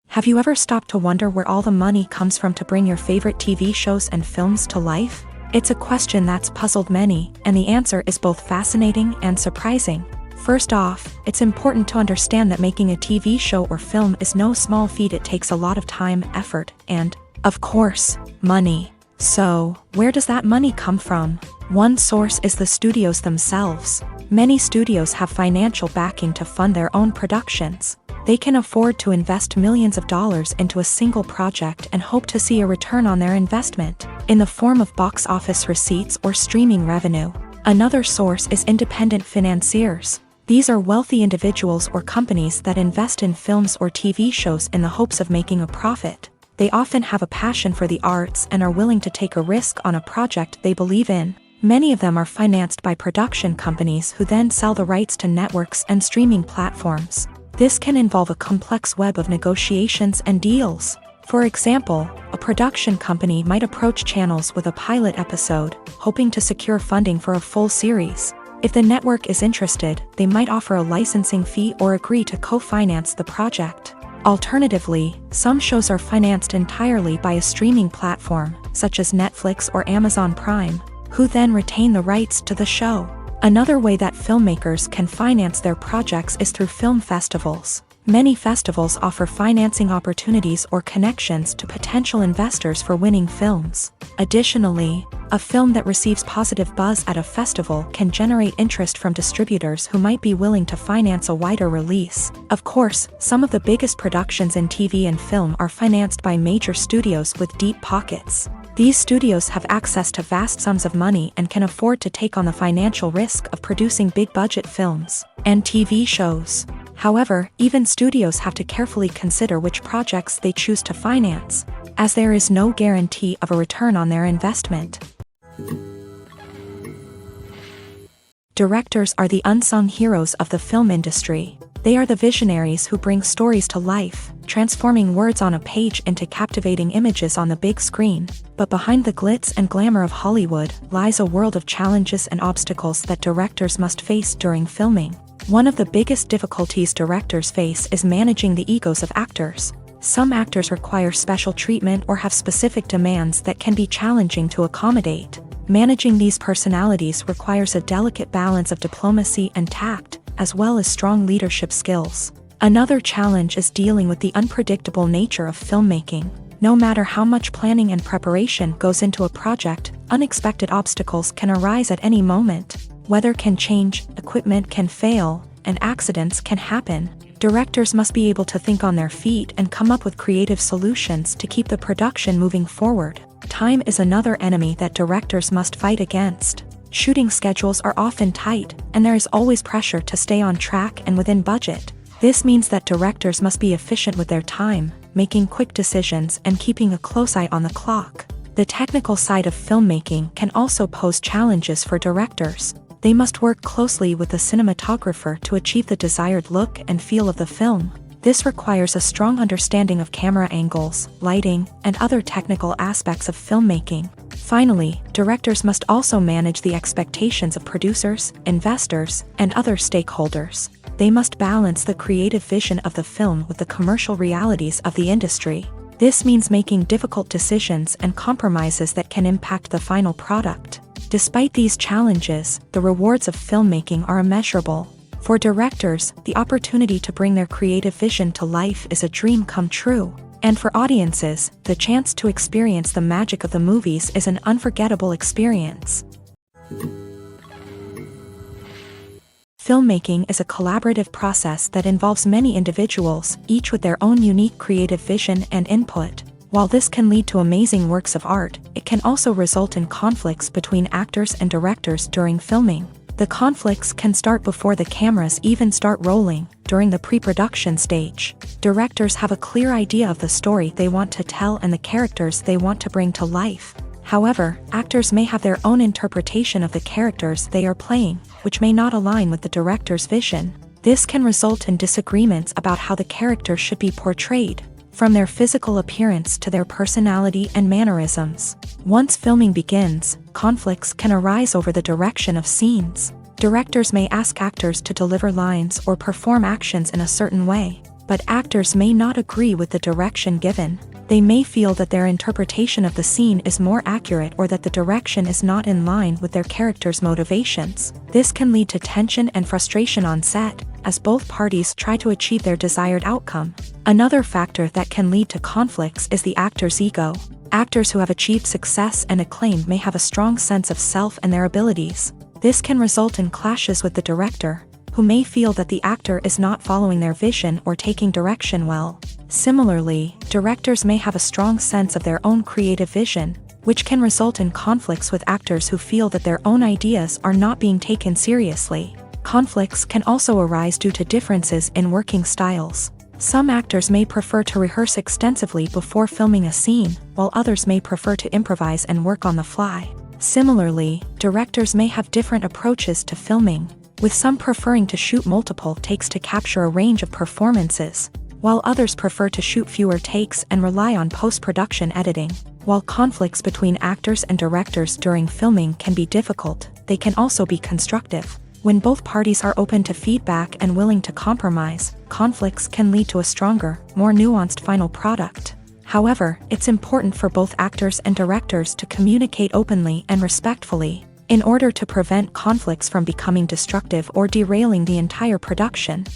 Have you ever stopped to wonder where all the money comes from to bring your favorite TV shows and films to life? It's a question that's puzzled many, and the answer is both fascinating and surprising. First off, it's important to understand that making a TV show or film is no small feat. It takes a lot of time, effort, and, of course, money. So, where does that money come from? One source is the studios themselves. Many studios have financial backing to fund their own productions. They can afford to invest millions of dollars into a single project and hope to see a return on their investment, in the form of box office receipts or streaming revenue. Another source is independent financiers. These are wealthy individuals or companies that invest in films or TV shows in the hopes of making a profit. They often have a passion for the arts and are willing to take a risk on a project they believe in. Many of them are financed by production companies who then sell the rights to networks and streaming platforms. This can involve a complex web of negotiations and deals. For example, a production company might approach channels with a pilot episode, hoping to secure funding for a full series. If the network is interested, they might offer a licensing fee or agree to co-finance the project. Alternatively, some shows are financed entirely by a streaming platform, such as Netflix or Amazon Prime, who then retain the rights to the show. Another way that filmmakers can finance their projects is through film festivals. Many festivals offer financing opportunities or connections to potential investors for winning films. Additionally, a film that receives positive buzz at a festival can generate interest from distributors who might be willing to finance a wider release. Of course, some of the biggest productions in TV and film are financed by major studios with deep pockets. These studios have access to vast sums of money and can afford to take on the financial risk of producing big-budget films and TV shows. However, even studios have to carefully consider which projects they choose to finance, as there is no guarantee of a return on their investment. Directors are the unsung heroes of the film industry. They are the visionaries who bring stories to life, transforming words on a page into captivating images on the big screen. But behind the glitz and glamour of Hollywood lies a world of challenges and obstacles that directors must face during filming. One of the biggest difficulties directors face is managing the egos of actors. Some actors require special treatment or have specific demands that can be challenging to accommodate. Managing these personalities requires a delicate balance of diplomacy and tact, as well as strong leadership skills. Another challenge is dealing with the unpredictable nature of filmmaking. No matter how much planning and preparation goes into a project, unexpected obstacles can arise at any moment. Weather can change, equipment can fail, and accidents can happen. Directors must be able to think on their feet and come up with creative solutions to keep the production moving forward. Time is another enemy that directors must fight against. Shooting schedules are often tight, and there is always pressure to stay on track and within budget. This means that directors must be efficient with their time, making quick decisions and keeping a close eye on the clock. The technical side of filmmaking can also pose challenges for directors. They must work closely with the cinematographer to achieve the desired look and feel of the film. This requires a strong understanding of camera angles, lighting, and other technical aspects of filmmaking. Finally, directors must also manage the expectations of producers, investors, and other stakeholders. They must balance the creative vision of the film with the commercial realities of the industry. This means making difficult decisions and compromises that can impact the final product. Despite these challenges, the rewards of filmmaking are immeasurable. For directors, the opportunity to bring their creative vision to life is a dream come true. And for audiences, the chance to experience the magic of the movies is an unforgettable experience. Filmmaking is a collaborative process that involves many individuals, each with their own unique creative vision and input. While this can lead to amazing works of art, it can also result in conflicts between actors and directors during filming. The conflicts can start before the cameras even start rolling, during the pre-production stage. Directors have a clear idea of the story they want to tell and the characters they want to bring to life. However, actors may have their own interpretation of the characters they are playing, which may not align with the director's vision. This can result in disagreements about how the characters should be portrayed, from their physical appearance to their personality and mannerisms. Once filming begins, conflicts can arise over the direction of scenes. Directors may ask actors to deliver lines or perform actions in a certain way, but actors may not agree with the direction given. They may feel that their interpretation of the scene is more accurate or that the direction is not in line with their character's motivations. This can lead to tension and frustration on set, as both parties try to achieve their desired outcome. Another factor that can lead to conflicts is the actor's ego. Actors who have achieved success and acclaim may have a strong sense of self and their abilities. This can result in clashes with the director, who may feel that the actor is not following their vision or taking direction well. Similarly, directors may have a strong sense of their own creative vision, which can result in conflicts with actors who feel that their own ideas are not being taken seriously. Conflicts can also arise due to differences in working styles. Some actors may prefer to rehearse extensively before filming a scene, while others may prefer to improvise and work on the fly. Similarly, directors may have different approaches to filming, with some preferring to shoot multiple takes to capture a range of performances, while others prefer to shoot fewer takes and rely on post-production editing. While conflicts between actors and directors during filming can be difficult, they can also be constructive. When both parties are open to feedback and willing to compromise, conflicts can lead to a stronger, more nuanced final product. However, it's important for both actors and directors to communicate openly and respectfully, in order to prevent conflicts from becoming destructive or derailing the entire production.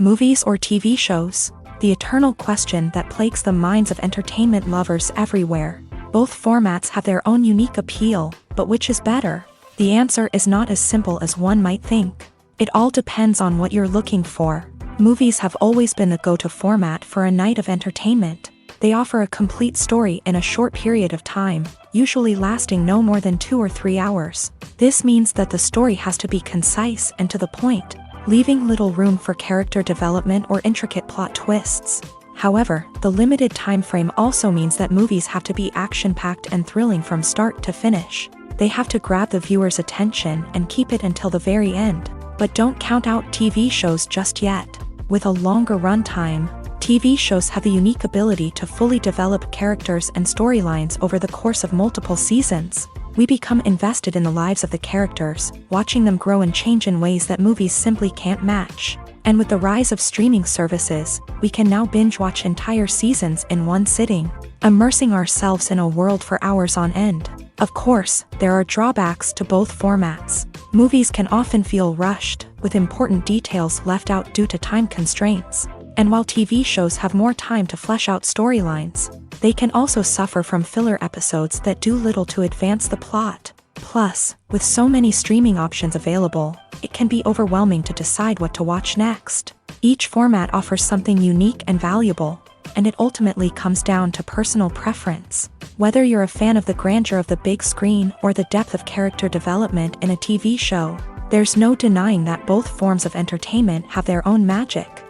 Movies or TV shows? The eternal question that plagues the minds of entertainment lovers everywhere. Both formats have their own unique appeal, but which is better? The answer is not as simple as one might think. It all depends on what you're looking for. Movies have always been the go-to format for a night of entertainment. They offer a complete story in a short period of time, usually lasting no more than 2 or 3 hours. This means that the story has to be concise and to the point, leaving little room for character development or intricate plot twists. However, the limited time frame also means that movies have to be action-packed and thrilling from start to finish. They have to grab the viewer's attention and keep it until the very end. But don't count out TV shows just yet. With a longer runtime, TV shows have the unique ability to fully develop characters and storylines over the course of multiple seasons. We become invested in the lives of the characters, watching them grow and change in ways that movies simply can't match. And with the rise of streaming services, we can now binge-watch entire seasons in one sitting, immersing ourselves in a world for hours on end. Of course, there are drawbacks to both formats. Movies can often feel rushed, with important details left out due to time constraints. And while TV shows have more time to flesh out storylines, they can also suffer from filler episodes that do little to advance the plot. Plus, with so many streaming options available, it can be overwhelming to decide what to watch next. Each format offers something unique and valuable, and it ultimately comes down to personal preference. Whether you're a fan of the grandeur of the big screen or the depth of character development in a TV show, there's no denying that both forms of entertainment have their own magic.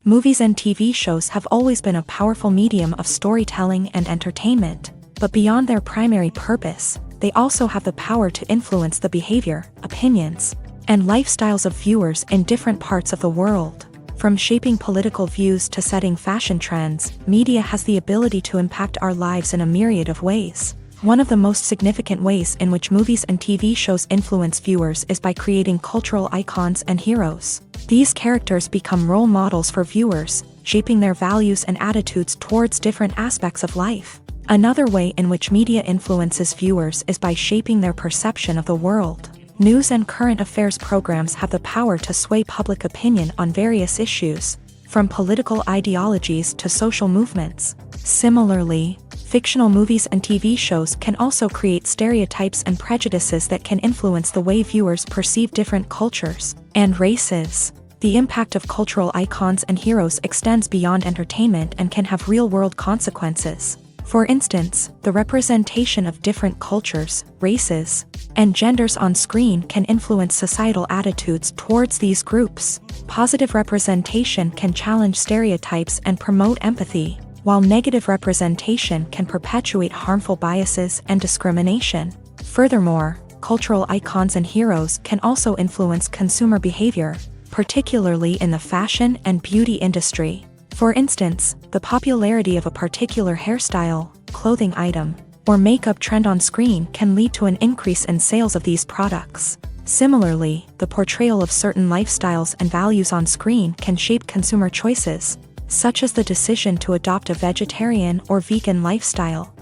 Movies and TV shows have always been a powerful medium of storytelling and entertainment, but beyond their primary purpose, they also have the power to influence the behavior, opinions, and lifestyles of viewers in different parts of the world. From shaping political views to setting fashion trends, media has the ability to impact our lives in a myriad of ways. One of the most significant ways in which movies and TV shows influence viewers is by creating cultural icons and heroes. These characters become role models for viewers, shaping their values and attitudes towards different aspects of life. Another way in which media influences viewers is by shaping their perception of the world. News and current affairs programs have the power to sway public opinion on various issues, from political ideologies to social movements. Similarly, fictional movies and TV shows can also create stereotypes and prejudices that can influence the way viewers perceive different cultures and races. The impact of cultural icons and heroes extends beyond entertainment and can have real-world consequences. For instance, the representation of different cultures, races, and genders on screen can influence societal attitudes towards these groups. Positive representation can challenge stereotypes and promote empathy, while negative representation can perpetuate harmful biases and discrimination. Furthermore, cultural icons and heroes can also influence consumer behavior, particularly in the fashion and beauty industry. For instance, the popularity of a particular hairstyle, clothing item, or makeup trend on screen can lead to an increase in sales of these products. Similarly, the portrayal of certain lifestyles and values on screen can shape consumer choices, such as the decision to adopt a vegetarian or vegan lifestyle.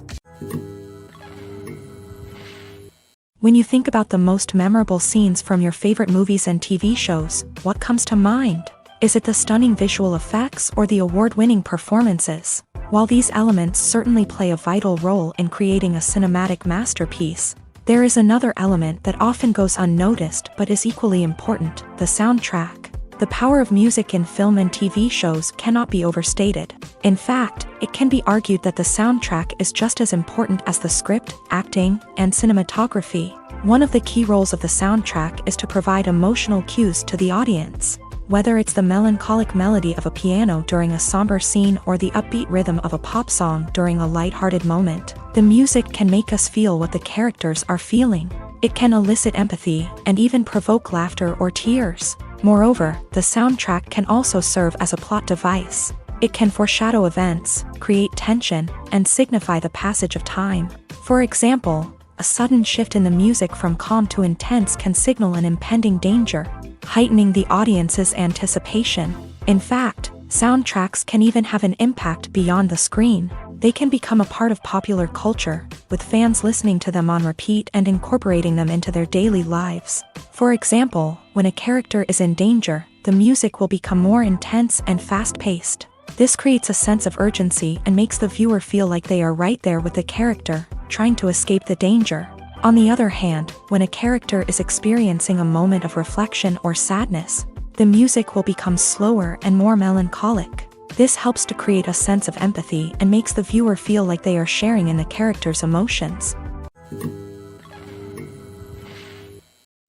When you think about the most memorable scenes from your favorite movies and TV shows, what comes to mind? Is it the stunning visual effects or the award-winning performances? While these elements certainly play a vital role in creating a cinematic masterpiece, there is another element that often goes unnoticed but is equally important: the soundtrack. The power of music in film and TV shows cannot be overstated. In fact, it can be argued that the soundtrack is just as important as the script, acting, and cinematography. One of the key roles of the soundtrack is to provide emotional cues to the audience. Whether it's the melancholic melody of a piano during a somber scene or the upbeat rhythm of a pop song during a lighthearted moment, the music can make us feel what the characters are feeling. It can elicit empathy and even provoke laughter or tears. Moreover, the soundtrack can also serve as a plot device. It can foreshadow events, create tension, and signify the passage of time. For example, a sudden shift in the music from calm to intense can signal an impending danger, heightening the audience's anticipation. In fact, soundtracks can even have an impact beyond the screen. They can become a part of popular culture, with fans listening to them on repeat and incorporating them into their daily lives. For example, when a character is in danger, the music will become more intense and fast-paced. This creates a sense of urgency and makes the viewer feel like they are right there with the character, trying to escape the danger. On the other hand, when a character is experiencing a moment of reflection or sadness, the music will become slower and more melancholic. This helps to create a sense of empathy and makes the viewer feel like they are sharing in the character's emotions.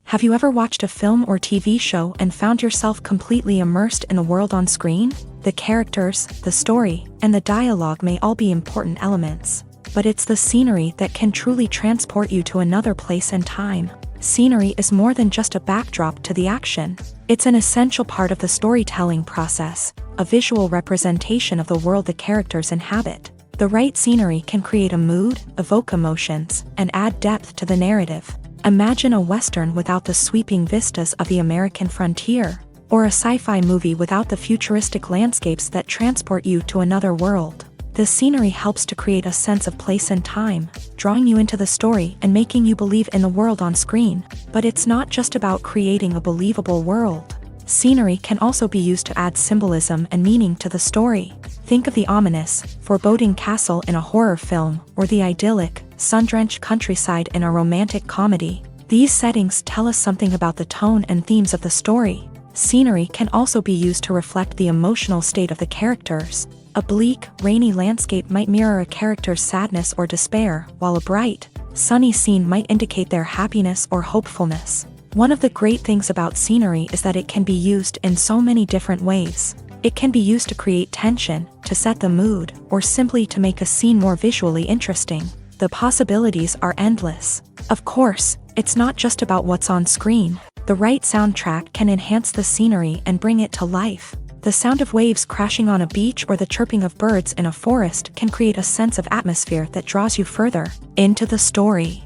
Have you ever watched a film or TV show and found yourself completely immersed in the world on screen? The characters, the story, and the dialogue may all be important elements, but it's the scenery that can truly transport you to another place and time. Scenery is more than just a backdrop to the action. It's an essential part of the storytelling process, a visual representation of the world the characters inhabit. The right scenery can create a mood, evoke emotions, and add depth to the narrative. Imagine a Western without the sweeping vistas of the American frontier, or a sci-fi movie without the futuristic landscapes that transport you to another world. The scenery helps to create a sense of place and time, drawing you into the story and making you believe in the world on screen. But it's not just about creating a believable world. Scenery can also be used to add symbolism and meaning to the story. Think of the ominous, foreboding castle in a horror film, or the idyllic, sun-drenched countryside in a romantic comedy. These settings tell us something about the tone and themes of the story. Scenery can also be used to reflect the emotional state of the characters. A bleak, rainy landscape might mirror a character's sadness or despair, while a bright, sunny scene might indicate their happiness or hopefulness. One of the great things about scenery is that it can be used in so many different ways. It can be used to create tension, to set the mood, or simply to make a scene more visually interesting. The possibilities are endless. Of course, it's not just about what's on screen. The right soundtrack can enhance the scenery and bring it to life. The sound of waves crashing on a beach or the chirping of birds in a forest can create a sense of atmosphere that draws you further into the story.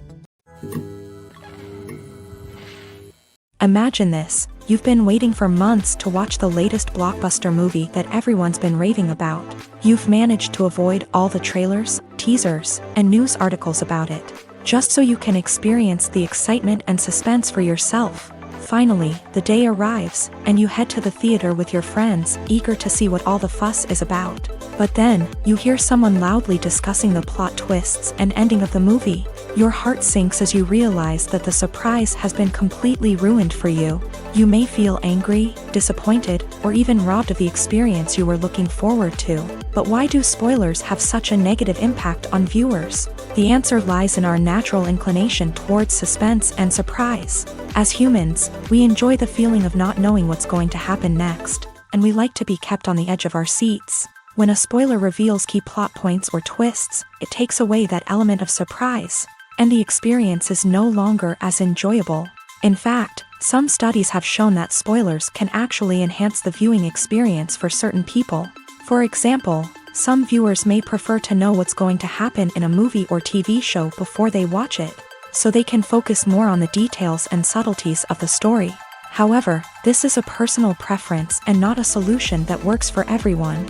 Imagine this: you've been waiting for months to watch the latest blockbuster movie that everyone's been raving about. You've managed to avoid all the trailers, teasers, and news articles about it, just so you can experience the excitement and suspense for yourself. Finally, the day arrives, and you head to the theater with your friends, eager to see what all the fuss is about. But then, you hear someone loudly discussing the plot twists and ending of the movie. Your heart sinks as you realize that the surprise has been completely ruined for you. You may feel angry, disappointed, or even robbed of the experience you were looking forward to. But why do spoilers have such a negative impact on viewers? The answer lies in our natural inclination towards suspense and surprise. As humans, we enjoy the feeling of not knowing what's going to happen next, and we like to be kept on the edge of our seats. When a spoiler reveals key plot points or twists, it takes away that element of surprise, and the experience is no longer as enjoyable. In fact, some studies have shown that spoilers can actually enhance the viewing experience for certain people. For example, some viewers may prefer to know what's going to happen in a movie or TV show before they watch it, so they can focus more on the details and subtleties of the story. However, this is a personal preference and not a solution that works for everyone.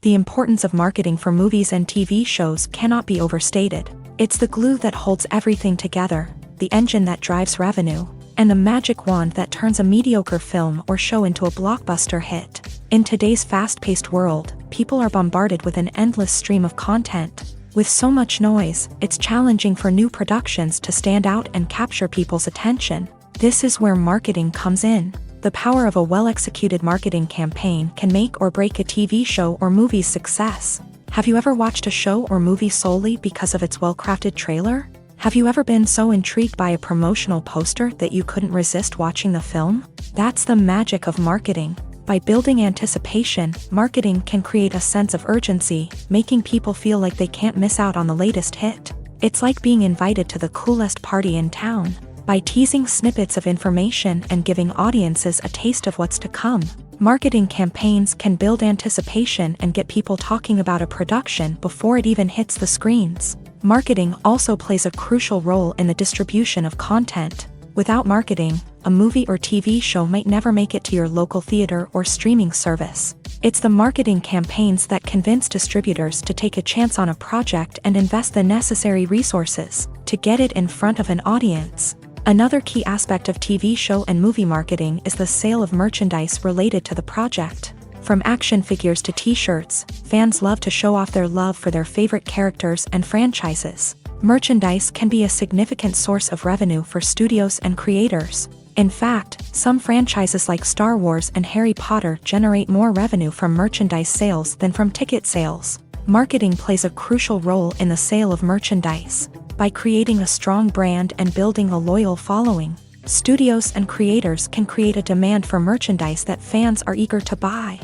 The importance of marketing for movies and TV shows cannot be overstated. It's the glue that holds everything together, the engine that drives revenue, and the magic wand that turns a mediocre film or show into a blockbuster hit. In today's fast-paced world, people are bombarded with an endless stream of content. With so much noise, it's challenging for new productions to stand out and capture people's attention. This is where marketing comes in. The power of a well-executed marketing campaign can make or break a TV show or movie's success. Have you ever watched a show or movie solely because of its well-crafted trailer? Have you ever been so intrigued by a promotional poster that you couldn't resist watching the film? That's the magic of marketing. By building anticipation, marketing can create a sense of urgency, making people feel like they can't miss out on the latest hit. It's like being invited to the coolest party in town. By teasing snippets of information and giving audiences a taste of what's to come, marketing campaigns can build anticipation and get people talking about a production before it even hits the screens. Marketing also plays a crucial role in the distribution of content. Without marketing, a movie or TV show might never make it to your local theater or streaming service. It's the marketing campaigns that convince distributors to take a chance on a project and invest the necessary resources to get it in front of an audience. Another key aspect of TV show and movie marketing is the sale of merchandise related to the project. From action figures to t-shirts, fans love to show off their love for their favorite characters and franchises. Merchandise can be a significant source of revenue for studios and creators. In fact, some franchises like Star Wars and Harry Potter generate more revenue from merchandise sales than from ticket sales. Marketing plays a crucial role in the sale of merchandise. By creating a strong brand and building a loyal following, studios and creators can create a demand for merchandise that fans are eager to buy.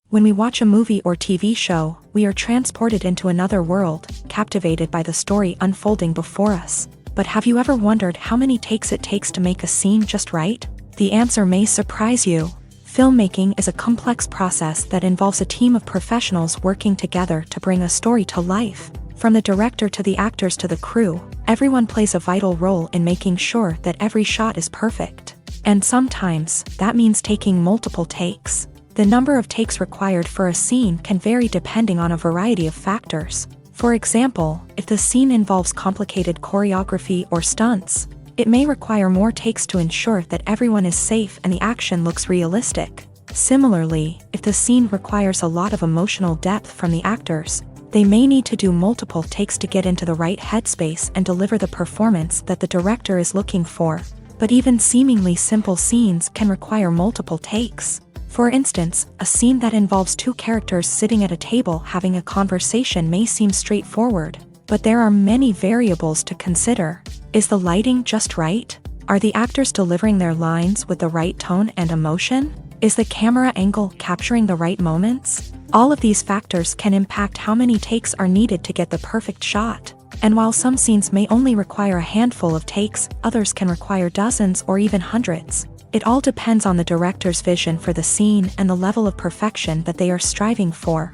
When we watch a movie or TV show, we are transported into another world, captivated by the story unfolding before us. But have you ever wondered how many takes it takes to make a scene just right? The answer may surprise you. Filmmaking is a complex process that involves a team of professionals working together to bring a story to life. From the director to the actors to the crew, everyone plays a vital role in making sure that every shot is perfect. And sometimes, that means taking multiple takes. The number of takes required for a scene can vary depending on a variety of factors. For example, if the scene involves complicated choreography or stunts, it may require more takes to ensure that everyone is safe and the action looks realistic. Similarly, if the scene requires a lot of emotional depth from the actors, they may need to do multiple takes to get into the right headspace and deliver the performance that the director is looking for. But even seemingly simple scenes can require multiple takes. For instance, a scene that involves two characters sitting at a table having a conversation may seem straightforward, but there are many variables to consider. Is the lighting just right? Are the actors delivering their lines with the right tone and emotion? Is the camera angle capturing the right moments? All of these factors can impact how many takes are needed to get the perfect shot. And while some scenes may only require a handful of takes, others can require dozens or even hundreds. It all depends on the director's vision for the scene and the level of perfection that they are striving for.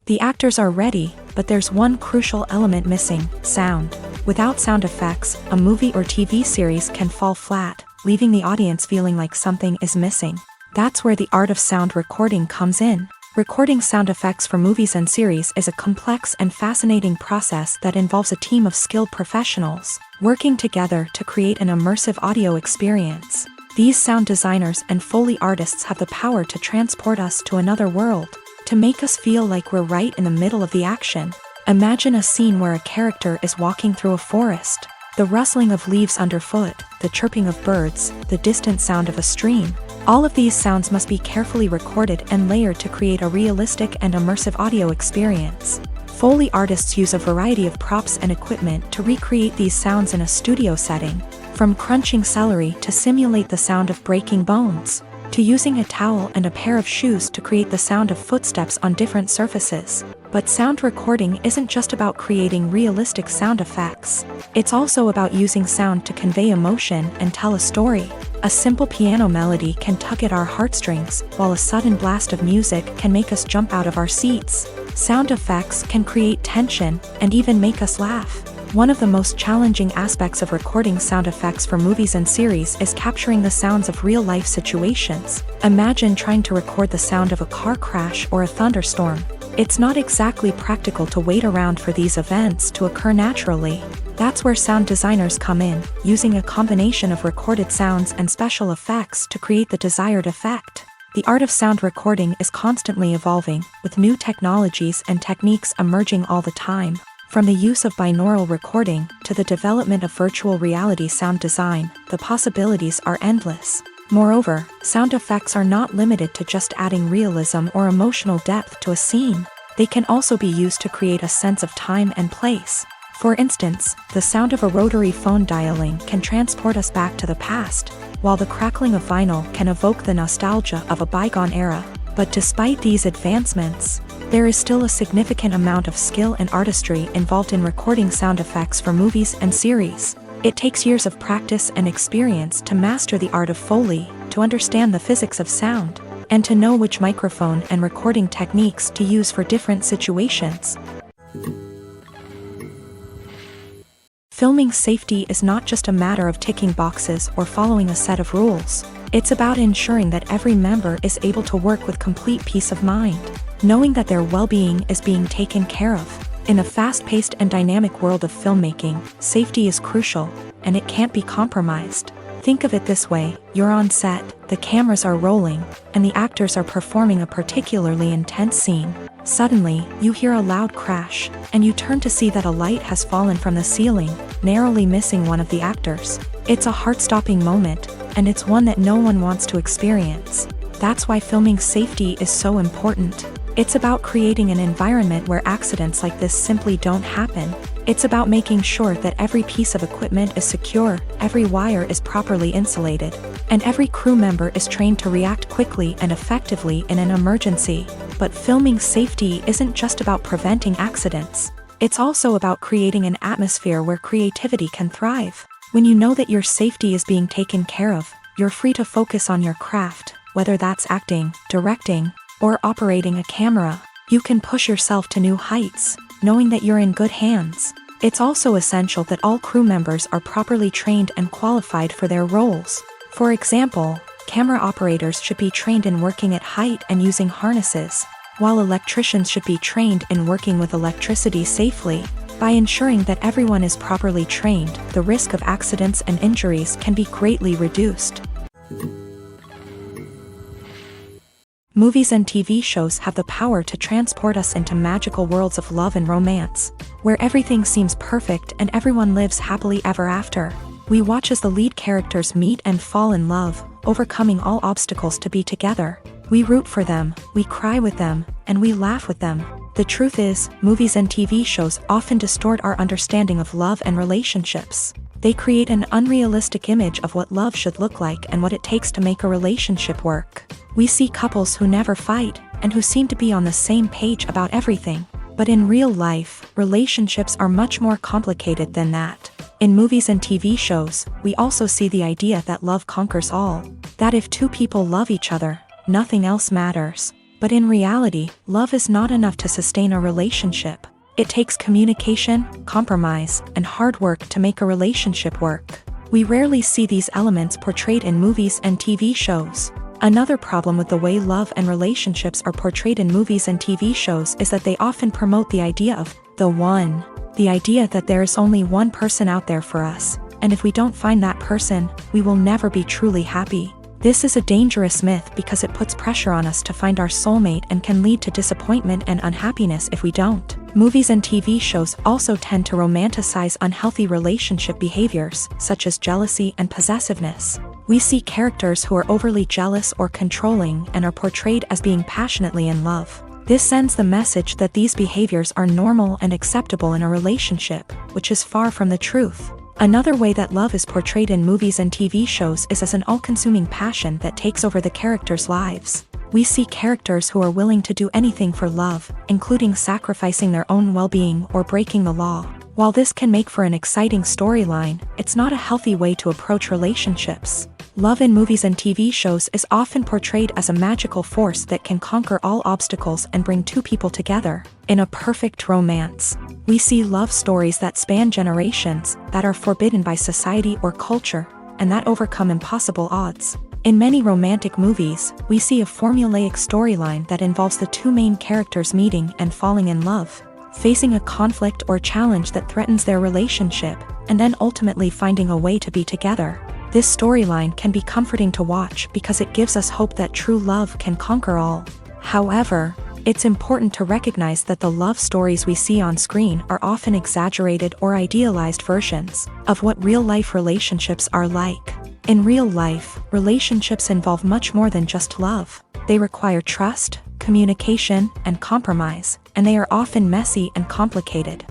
The actors are ready, but there's one crucial element missing: sound. Without sound effects, a movie or TV series can fall flat, leaving the audience feeling like something is missing. That's where the art of sound recording comes in. Recording sound effects for movies and series is a complex and fascinating process that involves a team of skilled professionals working together to create an immersive audio experience. These sound designers and Foley artists have the power to transport us to another world, to make us feel like we're right in the middle of the action. Imagine a scene where a character is walking through a forest. The rustling of leaves underfoot, the chirping of birds, the distant sound of a stream. All of these sounds must be carefully recorded and layered to create a realistic and immersive audio experience. Foley artists use a variety of props and equipment to recreate these sounds in a studio setting, from crunching celery to simulate the sound of breaking bones, to using a towel and a pair of shoes to create the sound of footsteps on different surfaces. But sound recording isn't just about creating realistic sound effects. It's also about using sound to convey emotion and tell a story. A simple piano melody can tug at our heartstrings, while a sudden blast of music can make us jump out of our seats. Sound effects can create tension and even make us laugh. One of the most challenging aspects of recording sound effects for movies and series is capturing the sounds of real-life situations. Imagine trying to record the sound of a car crash or a thunderstorm. It's not exactly practical to wait around for these events to occur naturally. That's where sound designers come in, using a combination of recorded sounds and special effects to create the desired effect. The art of sound recording is constantly evolving, with new technologies and techniques emerging all the time. From the use of binaural recording to the development of virtual reality sound design, the possibilities are endless. Moreover, sound effects are not limited to just adding realism or emotional depth to a scene. They can also be used to create a sense of time and place. For instance, the sound of a rotary phone dialing can transport us back to the past, while the crackling of vinyl can evoke the nostalgia of a bygone era. But despite these advancements, there is still a significant amount of skill and artistry involved in recording sound effects for movies and series. It takes years of practice and experience to master the art of Foley, to understand the physics of sound, and to know which microphone and recording techniques to use for different situations. Filming safety is not just a matter of ticking boxes or following a set of rules. It's about ensuring that every member is able to work with complete peace of mind, knowing that their well-being is being taken care of. In a fast-paced and dynamic world of filmmaking, safety is crucial, and it can't be compromised. Think of it this way: you're on set, the cameras are rolling, and the actors are performing a particularly intense scene. Suddenly, you hear a loud crash, and you turn to see that a light has fallen from the ceiling, narrowly missing one of the actors. It's a heart-stopping moment, and it's one that no one wants to experience. That's why filming safety is so important. It's about creating an environment where accidents like this simply don't happen. It's about making sure that every piece of equipment is secure, every wire is properly insulated, and every crew member is trained to react quickly and effectively in an emergency. But filming safety isn't just about preventing accidents. It's also about creating an atmosphere where creativity can thrive. When you know that your safety is being taken care of, you're free to focus on your craft, whether that's acting, directing, or operating a camera. You can push yourself to new heights, knowing that you're in good hands. It's also essential that all crew members are properly trained and qualified for their roles. For example, camera operators should be trained in working at height and using harnesses, while electricians should be trained in working with electricity safely. By ensuring that everyone is properly trained, the risk of accidents and injuries can be greatly reduced. Movies and TV shows have the power to transport us into magical worlds of love and romance, where everything seems perfect and everyone lives happily ever after. We watch as the lead characters meet and fall in love, overcoming all obstacles to be together. We root for them, we cry with them, and we laugh with them. The truth is, movies and TV shows often distort our understanding of love and relationships. They create an unrealistic image of what love should look like and what it takes to make a relationship work. We see couples who never fight, and who seem to be on the same page about everything. But in real life, relationships are much more complicated than that. In movies and TV shows, we also see the idea that love conquers all. That if two people love each other, nothing else matters. But in reality, love is not enough to sustain a relationship. It takes communication, compromise, and hard work to make a relationship work. We rarely see these elements portrayed in movies and TV shows. Another problem with the way love and relationships are portrayed in movies and TV shows is that they often promote the idea of the one. The idea that there is only one person out there for us, and if we don't find that person, we will never be truly happy. This is a dangerous myth because it puts pressure on us to find our soulmate and can lead to disappointment and unhappiness if we don't. Movies and TV shows also tend to romanticize unhealthy relationship behaviors, such as jealousy and possessiveness. We see characters who are overly jealous or controlling and are portrayed as being passionately in love. This sends the message that these behaviors are normal and acceptable in a relationship, which is far from the truth. Another way that love is portrayed in movies and TV shows is as an all-consuming passion that takes over the characters' lives. We see characters who are willing to do anything for love, including sacrificing their own well-being or breaking the law. While this can make for an exciting storyline, it's not a healthy way to approach relationships. Love in movies and TV shows is often portrayed as a magical force that can conquer all obstacles and bring two people together. In a perfect romance, we see love stories that span generations, that are forbidden by society or culture, and that overcome impossible odds. In many romantic movies, we see a formulaic storyline that involves the two main characters meeting and falling in love, facing a conflict or challenge that threatens their relationship, and then ultimately finding a way to be together. This storyline can be comforting to watch because it gives us hope that true love can conquer all. However, it's important to recognize that the love stories we see on screen are often exaggerated or idealized versions of what real-life relationships are like. In real life, relationships involve much more than just love. They require trust, communication, and compromise, and they are often messy and complicated.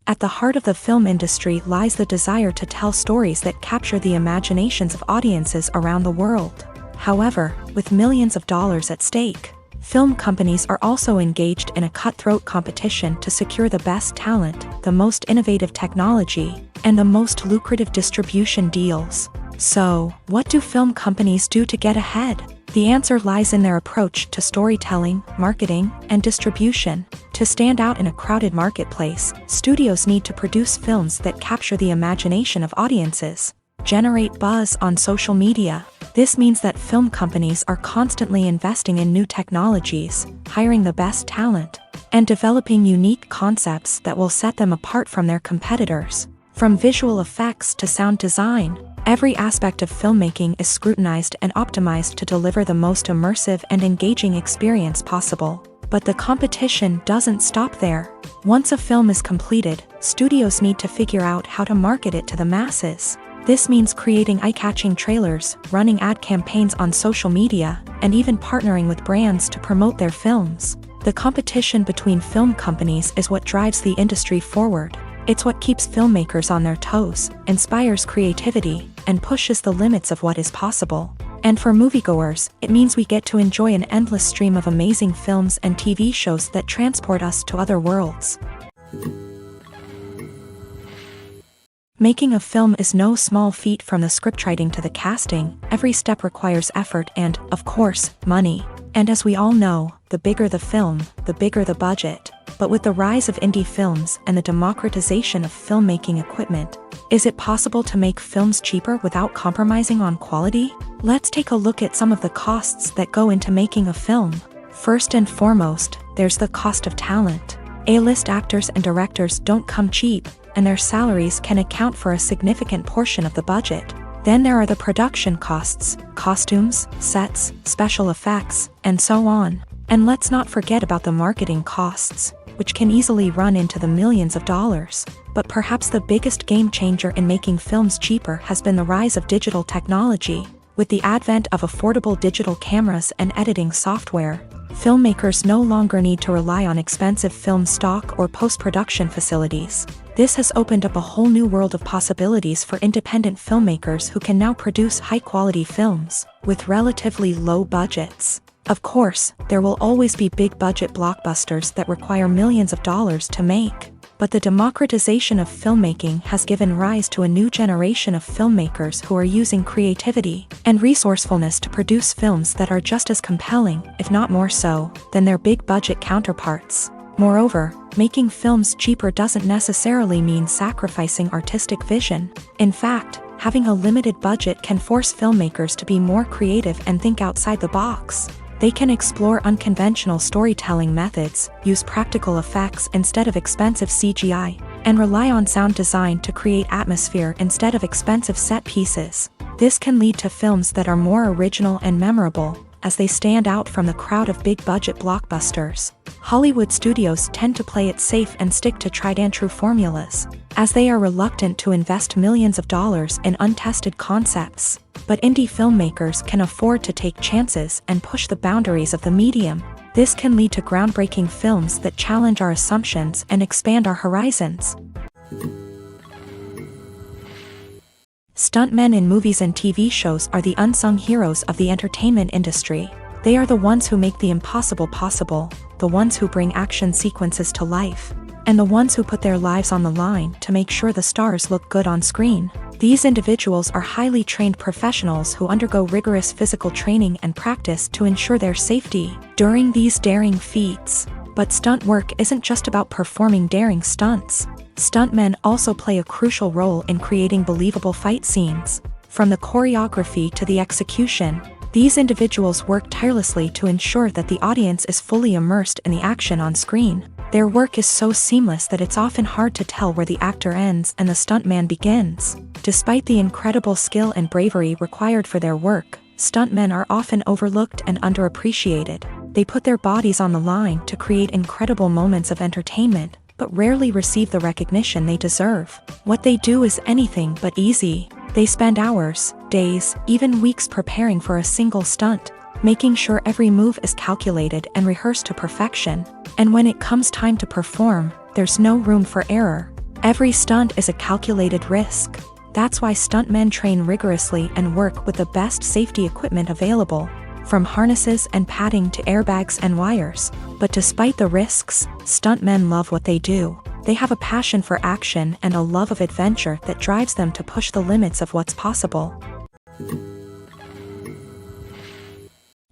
At the heart of the film industry lies the desire to tell stories that capture the imaginations of audiences around the world. However, with millions of dollars at stake, film companies are also engaged in a cutthroat competition to secure the best talent, the most innovative technology, and the most lucrative distribution deals. So, what do film companies do to get ahead? The answer lies in their approach to storytelling, marketing, and distribution. To stand out in a crowded marketplace, studios need to produce films that capture the imagination of audiences, generate buzz on social media. This means that film companies are constantly investing in new technologies, hiring the best talent, and developing unique concepts that will set them apart from their competitors. From visual effects to sound design, every aspect of filmmaking is scrutinized and optimized to deliver the most immersive and engaging experience possible. But the competition doesn't stop there. Once a film is completed, studios need to figure out how to market it to the masses. This means creating eye-catching trailers, running ad campaigns on social media, and even partnering with brands to promote their films. The competition between film companies is what drives the industry forward. It's what keeps filmmakers on their toes, inspires creativity, and pushes the limits of what is possible. And for moviegoers, it means we get to enjoy an endless stream of amazing films and TV shows that transport us to other worlds. Making a film is no small feat. From the scriptwriting to the casting, every step requires effort and, of course, money. And as we all know, the bigger the film, the bigger the budget. But with the rise of indie films and the democratization of filmmaking equipment, is it possible to make films cheaper without compromising on quality? Let's take a look at some of the costs that go into making a film. First and foremost, there's the cost of talent. A-list actors and directors don't come cheap, and their salaries can account for a significant portion of the budget. Then there are the production costs, costumes, sets, special effects, and so on. And let's not forget about the marketing costs, which can easily run into the millions of dollars. But perhaps the biggest game changer in making films cheaper has been the rise of digital technology. With the advent of affordable digital cameras and editing software, filmmakers no longer need to rely on expensive film stock or post-production facilities. This has opened up a whole new world of possibilities for independent filmmakers who can now produce high-quality films with relatively low budgets. Of course, there will always be big-budget blockbusters that require millions of dollars to make. But the democratization of filmmaking has given rise to a new generation of filmmakers who are using creativity and resourcefulness to produce films that are just as compelling, if not more so, than their big-budget counterparts. Moreover, making films cheaper doesn't necessarily mean sacrificing artistic vision. In fact, having a limited budget can force filmmakers to be more creative and think outside the box. They can explore unconventional storytelling methods, use practical effects instead of expensive CGI, and rely on sound design to create atmosphere instead of expensive set pieces. This can lead to films that are more original and memorable, as they stand out from the crowd of big-budget blockbusters. Hollywood studios tend to play it safe and stick to tried-and-true formulas, as they are reluctant to invest millions of dollars in untested concepts. But indie filmmakers can afford to take chances and push the boundaries of the medium. This can lead to groundbreaking films that challenge our assumptions and expand our horizons. Stuntmen in movies and TV shows are the unsung heroes of the entertainment industry. They are the ones who make the impossible possible, the ones who bring action sequences to life, and the ones who put their lives on the line to make sure the stars look good on screen. These individuals are highly trained professionals who undergo rigorous physical training and practice to ensure their safety during these daring feats. But stunt work isn't just about performing daring stunts. Stuntmen also play a crucial role in creating believable fight scenes. From the choreography to the execution, these individuals work tirelessly to ensure that the audience is fully immersed in the action on screen. Their work is so seamless that it's often hard to tell where the actor ends and the stuntman begins. Despite the incredible skill and bravery required for their work, stuntmen are often overlooked and underappreciated. They put their bodies on the line to create incredible moments of entertainment, but rarely receive the recognition they deserve. What they do is anything but easy. They spend hours, days, even weeks preparing for a single stunt, making sure every move is calculated and rehearsed to perfection. And when it comes time to perform, there's no room for error. Every stunt is a calculated risk. That's why stuntmen train rigorously and work with the best safety equipment available, from harnesses and padding to airbags and wires. But despite the risks, stuntmen love what they do. They have a passion for action and a love of adventure that drives them to push the limits of what's possible.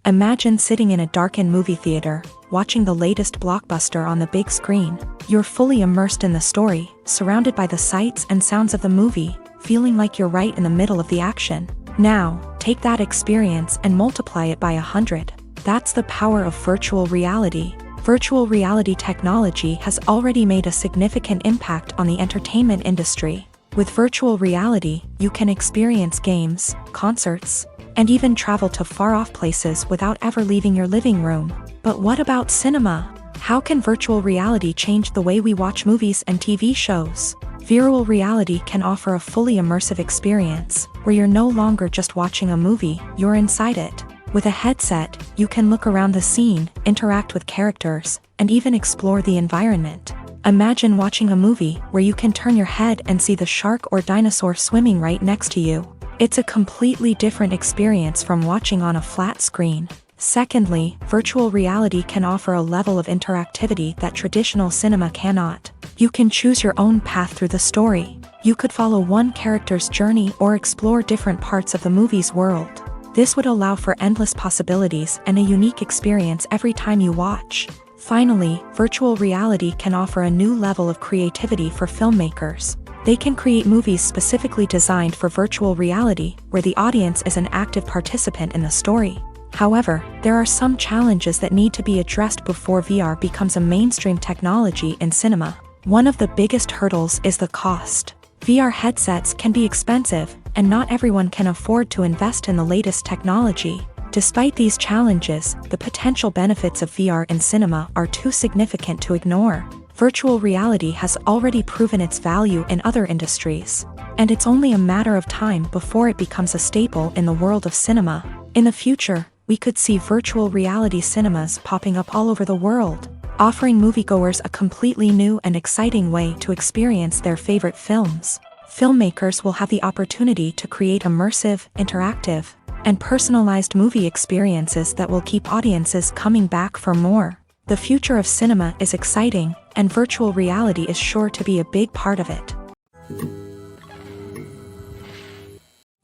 Imagine sitting in a darkened movie theater, watching the latest blockbuster on the big screen. You're fully immersed in the story, surrounded by the sights and sounds of the movie, feeling like you're right in the middle of the action. Now, take that experience and multiply it by 100. That's the power of virtual reality. Virtual reality technology has already made a significant impact on the entertainment industry. With virtual reality, you can experience games, concerts, and even travel to far-off places without ever leaving your living room. But what about cinema? How can virtual reality change the way we watch movies and TV shows? Virtual reality can offer a fully immersive experience, where you're no longer just watching a movie, you're inside it. With a headset, you can look around the scene, interact with characters, and even explore the environment. Imagine watching a movie where you can turn your head and see the shark or dinosaur swimming right next to you. It's a completely different experience from watching on a flat screen. Secondly, virtual reality can offer a level of interactivity that traditional cinema cannot. You can choose your own path through the story. You could follow one character's journey or explore different parts of the movie's world. This would allow for endless possibilities and a unique experience every time you watch. Finally, virtual reality can offer a new level of creativity for filmmakers. They can create movies specifically designed for virtual reality, where the audience is an active participant in the story. However, there are some challenges that need to be addressed before VR becomes a mainstream technology in cinema. One of the biggest hurdles is the cost. VR headsets can be expensive, and not everyone can afford to invest in the latest technology. Despite these challenges, the potential benefits of VR in cinema are too significant to ignore. Virtual reality has already proven its value in other industries, and it's only a matter of time before it becomes a staple in the world of cinema. In the future, we could see virtual reality cinemas popping up all over the world, offering moviegoers a completely new and exciting way to experience their favorite films. Filmmakers will have the opportunity to create immersive, interactive, and personalized movie experiences that will keep audiences coming back for more. The future of cinema is exciting, and virtual reality is sure to be a big part of it.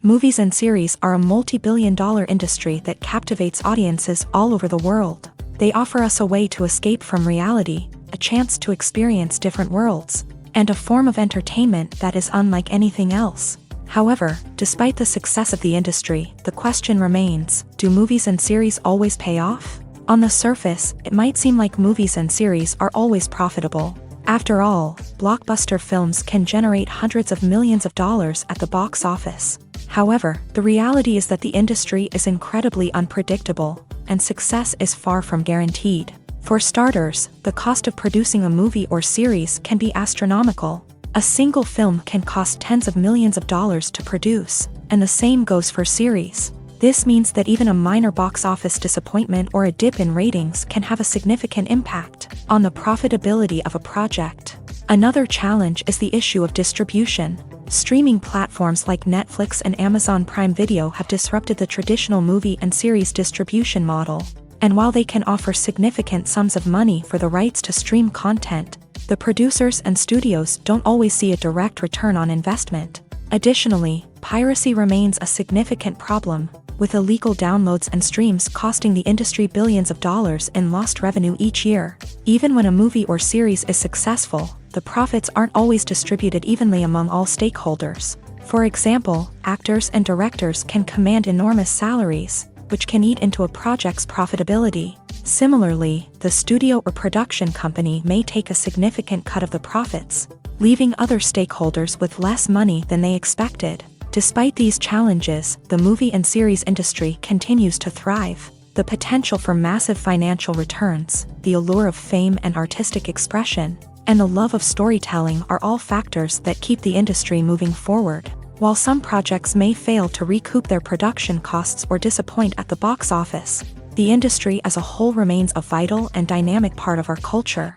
Movies and series are a multi-billion-dollar industry that captivates audiences all over the world. They offer us a way to escape from reality, a chance to experience different worlds, and a form of entertainment that is unlike anything else. However, despite the success of the industry, the question remains, do movies and series always pay off? On the surface, it might seem like movies and series are always profitable. After all, blockbuster films can generate hundreds of millions of dollars at the box office. However, the reality is that the industry is incredibly unpredictable, and success is far from guaranteed. For starters, the cost of producing a movie or series can be astronomical. A single film can cost tens of millions of dollars to produce, and the same goes for series. This means that even a minor box office disappointment or a dip in ratings can have a significant impact on the profitability of a project. Another challenge is the issue of distribution. Streaming platforms like Netflix and Amazon Prime Video have disrupted the traditional movie and series distribution model. And while they can offer significant sums of money for the rights to stream content, the producers and studios don't always see a direct return on investment. Additionally, piracy remains a significant problem, with illegal downloads and streams costing the industry billions of dollars in lost revenue each year. Even when a movie or series is successful, the profits aren't always distributed evenly among all stakeholders. For example, actors and directors can command enormous salaries, which can eat into a project's profitability. Similarly, the studio or production company may take a significant cut of the profits, leaving other stakeholders with less money than they expected. Despite these challenges, the movie and series industry continues to thrive. The potential for massive financial returns, the allure of fame and artistic expression, and the love of storytelling are all factors that keep the industry moving forward. While some projects may fail to recoup their production costs or disappoint at the box office, the industry as a whole remains a vital and dynamic part of our culture.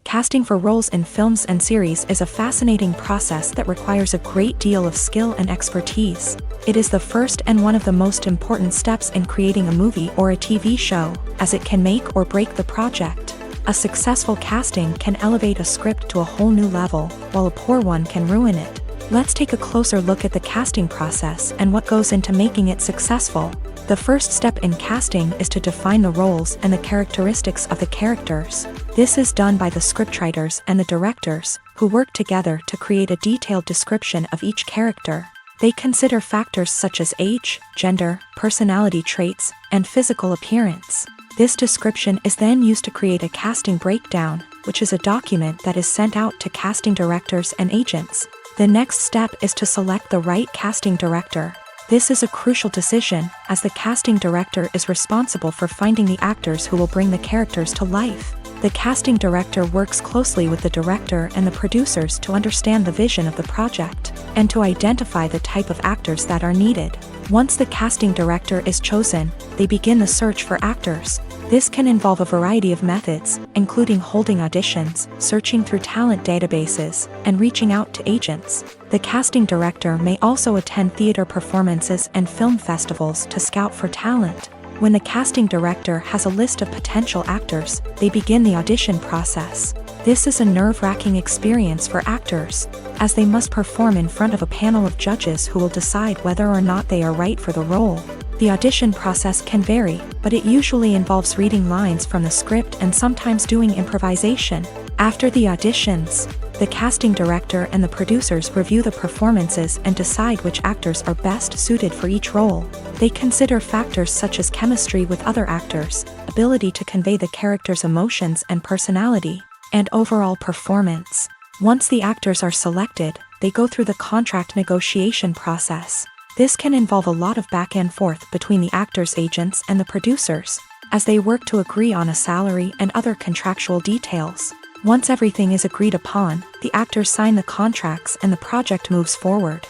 Casting for roles in films and series is a fascinating process that requires a great deal of skill and expertise. It is the first and one of the most important steps in creating a movie or a TV show, as it can make or break the project. A successful casting can elevate a script to a whole new level, while a poor one can ruin it. Let's take a closer look at the casting process and what goes into making it successful. The first step in casting is to define the roles and the characteristics of the characters. This is done by the scriptwriters and the directors, who work together to create a detailed description of each character. They consider factors such as age, gender, personality traits, and physical appearance. This description is then used to create a casting breakdown, which is a document that is sent out to casting directors and agents. The next step is to select the right casting director. This is a crucial decision, as the casting director is responsible for finding the actors who will bring the characters to life. The casting director works closely with the director and the producers to understand the vision of the project, and to identify the type of actors that are needed. Once the casting director is chosen, they begin the search for actors. This can involve a variety of methods, including holding auditions, searching through talent databases, and reaching out to agents. The casting director may also attend theater performances and film festivals to scout for talent. When the casting director has a list of potential actors, they begin the audition process. This is a nerve-wracking experience for actors, as they must perform in front of a panel of judges who will decide whether or not they are right for the role. The audition process can vary, but it usually involves reading lines from the script and sometimes doing improvisation. After the auditions, the casting director and the producers review the performances and decide which actors are best suited for each role. They consider factors such as chemistry with other actors, ability to convey the character's emotions and personality, and overall performance. Once the actors are selected, they go through the contract negotiation process. This can involve a lot of back and forth between the actors' agents and the producers, as they work to agree on a salary and other contractual details. Once everything is agreed upon, the actors sign the contracts and the project moves forward.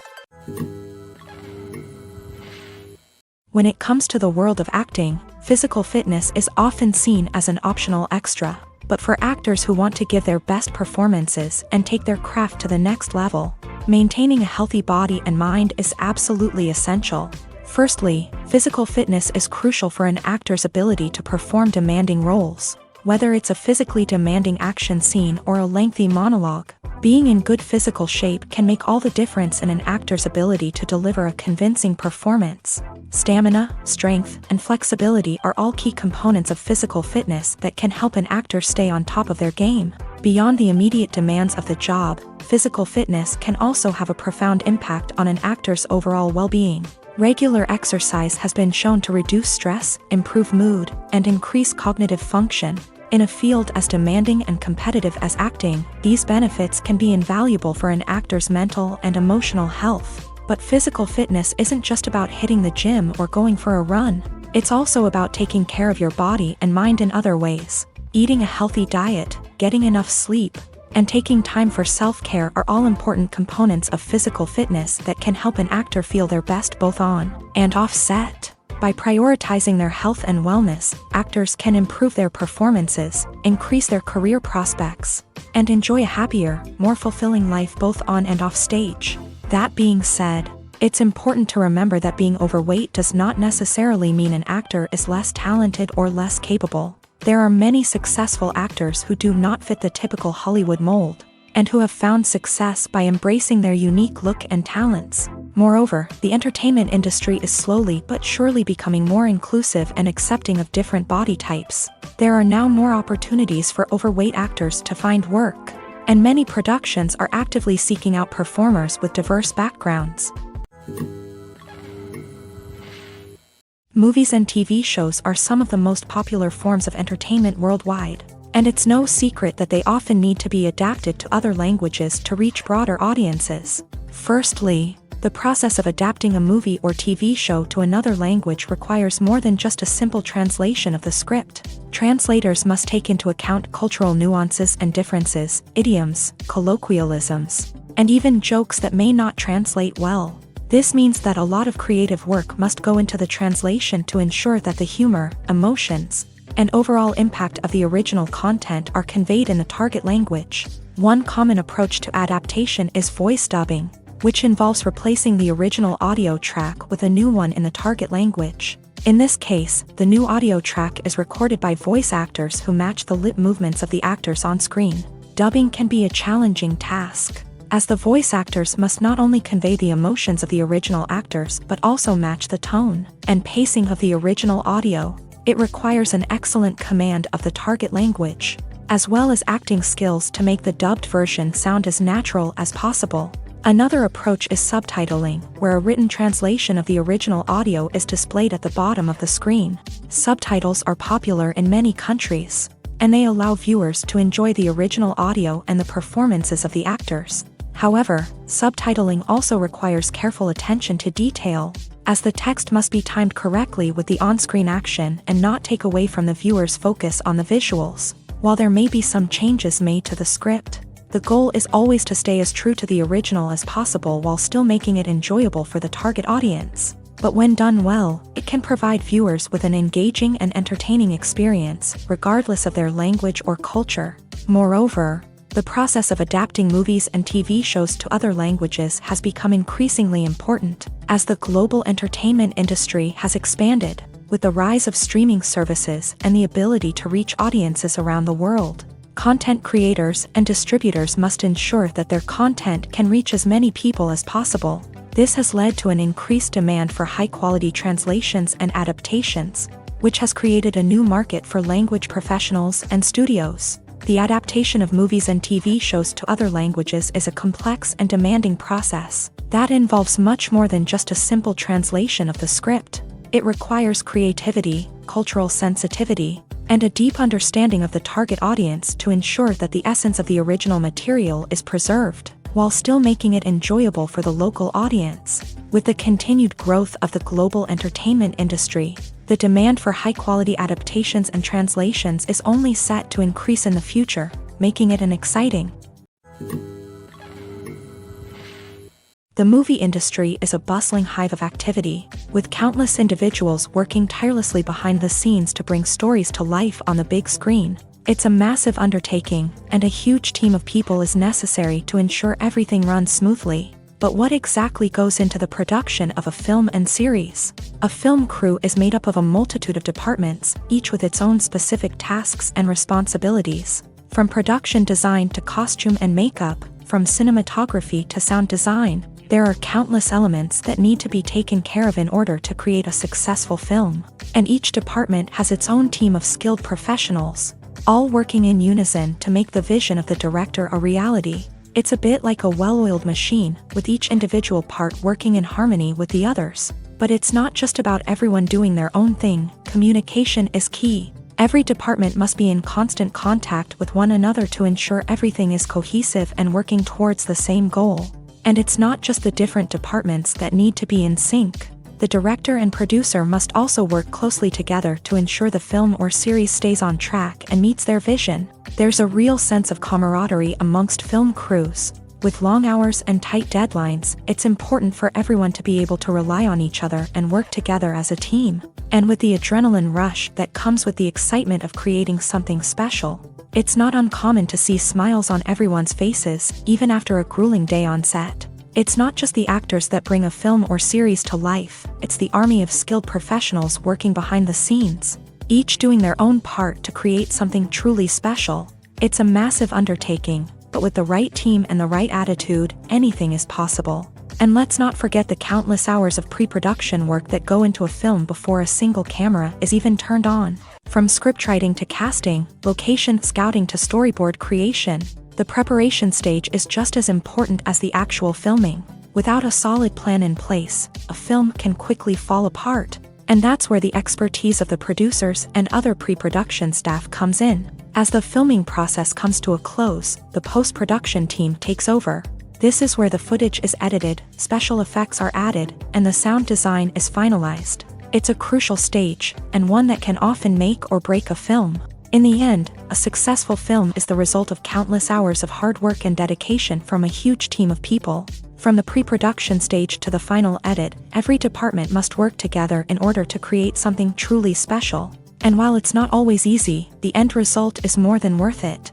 When it comes to the world of acting, physical fitness is often seen as an optional extra. But for actors who want to give their best performances and take their craft to the next level, maintaining a healthy body and mind is absolutely essential. Firstly, physical fitness is crucial for an actor's ability to perform demanding roles. Whether it's a physically demanding action scene or a lengthy monologue, being in good physical shape can make all the difference in an actor's ability to deliver a convincing performance. Stamina, strength, and flexibility are all key components of physical fitness that can help an actor stay on top of their game. Beyond the immediate demands of the job, physical fitness can also have a profound impact on an actor's overall well-being. Regular exercise has been shown to reduce stress, improve mood, and increase cognitive function. In a field as demanding and competitive as acting, these benefits can be invaluable for an actor's mental and emotional health. But physical fitness isn't just about hitting the gym or going for a run. It's also about taking care of your body and mind in other ways. Eating a healthy diet, getting enough sleep, and taking time for self-care are all important components of physical fitness that can help an actor feel their best both on and off set. By prioritizing their health and wellness, actors can improve their performances, increase their career prospects, and enjoy a happier, more fulfilling life both on and off stage. That being said, it's important to remember that being overweight does not necessarily mean an actor is less talented or less capable. There are many successful actors who do not fit the typical Hollywood mold, and who have found success by embracing their unique look and talents. Moreover, the entertainment industry is slowly but surely becoming more inclusive and accepting of different body types. There are now more opportunities for overweight actors to find work, and many productions are actively seeking out performers with diverse backgrounds. Movies and TV shows are some of the most popular forms of entertainment worldwide, and it's no secret that they often need to be adapted to other languages to reach broader audiences. Firstly, the process of adapting a movie or TV show to another language requires more than just a simple translation of the script. Translators must take into account cultural nuances and differences, idioms, colloquialisms, and even jokes that may not translate well. This means that a lot of creative work must go into the translation to ensure that the humor, emotions, and overall impact of the original content are conveyed in the target language. One common approach to adaptation is voice dubbing, which involves replacing the original audio track with a new one in the target language. In this case, the new audio track is recorded by voice actors who match the lip movements of the actors on screen. Dubbing can be a challenging task, as the voice actors must not only convey the emotions of the original actors but also match the tone and pacing of the original audio. It requires an excellent command of the target language, as well as acting skills to make the dubbed version sound as natural as possible. Another approach is subtitling, where a written translation of the original audio is displayed at the bottom of the screen. Subtitles are popular in many countries, and they allow viewers to enjoy the original audio and the performances of the actors. However, subtitling also requires careful attention to detail, as the text must be timed correctly with the on-screen action and not take away from the viewer's focus on the visuals. While there may be some changes made to the script, the goal is always to stay as true to the original as possible while still making it enjoyable for the target audience. But when done well, it can provide viewers with an engaging and entertaining experience, regardless of their language or culture. Moreover, the process of adapting movies and TV shows to other languages has become increasingly important, as the global entertainment industry has expanded, with the rise of streaming services and the ability to reach audiences around the world. Content creators and distributors must ensure that their content can reach as many people as possible. This has led to an increased demand for high-quality translations and adaptations, which has created a new market for language professionals and studios. The adaptation of movies and TV shows to other languages is a complex and demanding process that involves much more than just a simple translation of the script. It requires creativity, cultural sensitivity, and a deep understanding of the target audience to ensure that the essence of the original material is preserved, while still making it enjoyable for the local audience. With the continued growth of the global entertainment industry, the demand for high-quality adaptations and translations is only set to increase in the future, making it an exciting. The movie industry is a bustling hive of activity, with countless individuals working tirelessly behind the scenes to bring stories to life on the big screen. It's a massive undertaking, and a huge team of people is necessary to ensure everything runs smoothly. But what exactly goes into the production of a film and series? A film crew is made up of a multitude of departments, each with its own specific tasks and responsibilities. From production design to costume and makeup, from cinematography to sound design, there are countless elements that need to be taken care of in order to create a successful film. And each department has its own team of skilled professionals, all working in unison to make the vision of the director a reality. It's a bit like a well-oiled machine, with each individual part working in harmony with the others. But it's not just about everyone doing their own thing. Communication is key. Every department must be in constant contact with one another to ensure everything is cohesive and working towards the same goal. And it's not just the different departments that need to be in sync. The director and producer must also work closely together to ensure the film or series stays on track and meets their vision. There's a real sense of camaraderie amongst film crews. With long hours and tight deadlines, it's important for everyone to be able to rely on each other and work together as a team. And with the adrenaline rush that comes with the excitement of creating something special, it's not uncommon to see smiles on everyone's faces, even after a grueling day on set. It's not just the actors that bring a film or series to life, it's the army of skilled professionals working behind the scenes, each doing their own part to create something truly special. It's a massive undertaking, but with the right team and the right attitude, anything is possible. And let's not forget the countless hours of pre-production work that go into a film before a single camera is even turned on. From scriptwriting to casting, location scouting to storyboard creation, the preparation stage is just as important as the actual filming. Without a solid plan in place, a film can quickly fall apart. And that's where the expertise of the producers and other pre-production staff comes in. As the filming process comes to a close, the post-production team takes over. This is where the footage is edited, special effects are added, and the sound design is finalized. It's a crucial stage, and one that can often make or break a film. In the end, a successful film is the result of countless hours of hard work and dedication from a huge team of people. From the pre-production stage to the final edit, every department must work together in order to create something truly special. And while it's not always easy, the end result is more than worth it.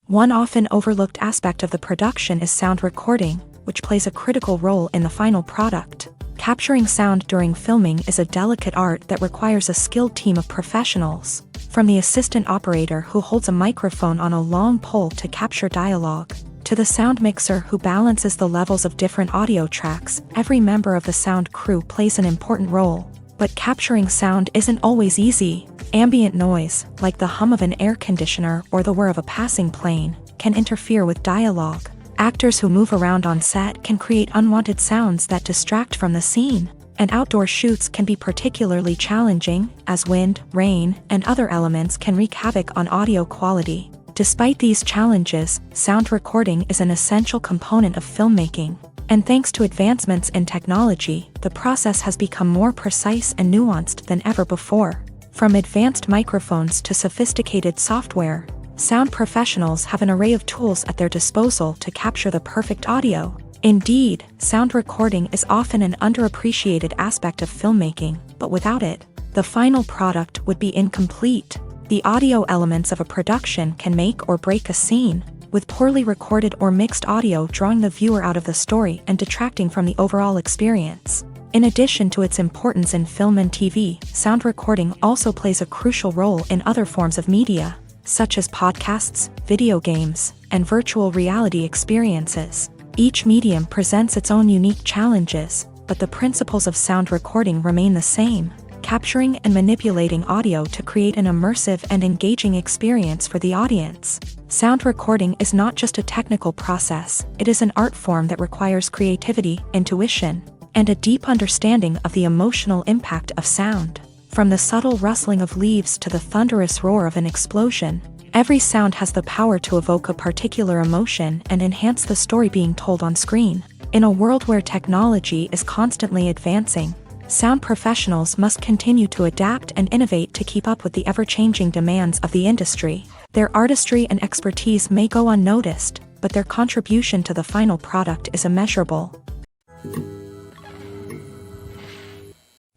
One often overlooked aspect of the production is sound recording, which plays a critical role in the final product. Capturing sound during filming is a delicate art that requires a skilled team of professionals. From the assistant operator who holds a microphone on a long pole to capture dialogue, to the sound mixer who balances the levels of different audio tracks, every member of the sound crew plays an important role. But capturing sound isn't always easy. Ambient noise, like the hum of an air conditioner or the whir of a passing plane, can interfere with dialogue. Actors who move around on set can create unwanted sounds that distract from the scene. And outdoor shoots can be particularly challenging, as wind, rain, and other elements can wreak havoc on audio quality. Despite these challenges, sound recording is an essential component of filmmaking. And thanks to advancements in technology, the process has become more precise and nuanced than ever before. From advanced microphones to sophisticated software, sound professionals have an array of tools at their disposal to capture the perfect audio. Indeed, sound recording is often an underappreciated aspect of filmmaking, but without it, the final product would be incomplete. The audio elements of a production can make or break a scene, with poorly recorded or mixed audio drawing the viewer out of the story and detracting from the overall experience. In addition to its importance in film and TV, sound recording also plays a crucial role in other forms of media, such as podcasts, video games, and virtual reality experiences. Each medium presents its own unique challenges, but the principles of sound recording remain the same, capturing and manipulating audio to create an immersive and engaging experience for the audience. Sound recording is not just a technical process, it is an art form that requires creativity, intuition, and a deep understanding of the emotional impact of sound. From the subtle rustling of leaves to the thunderous roar of an explosion, every sound has the power to evoke a particular emotion and enhance the story being told on screen. In a world where technology is constantly advancing, sound professionals must continue to adapt and innovate to keep up with the ever-changing demands of the industry. Their artistry and expertise may go unnoticed, but their contribution to the final product is immeasurable.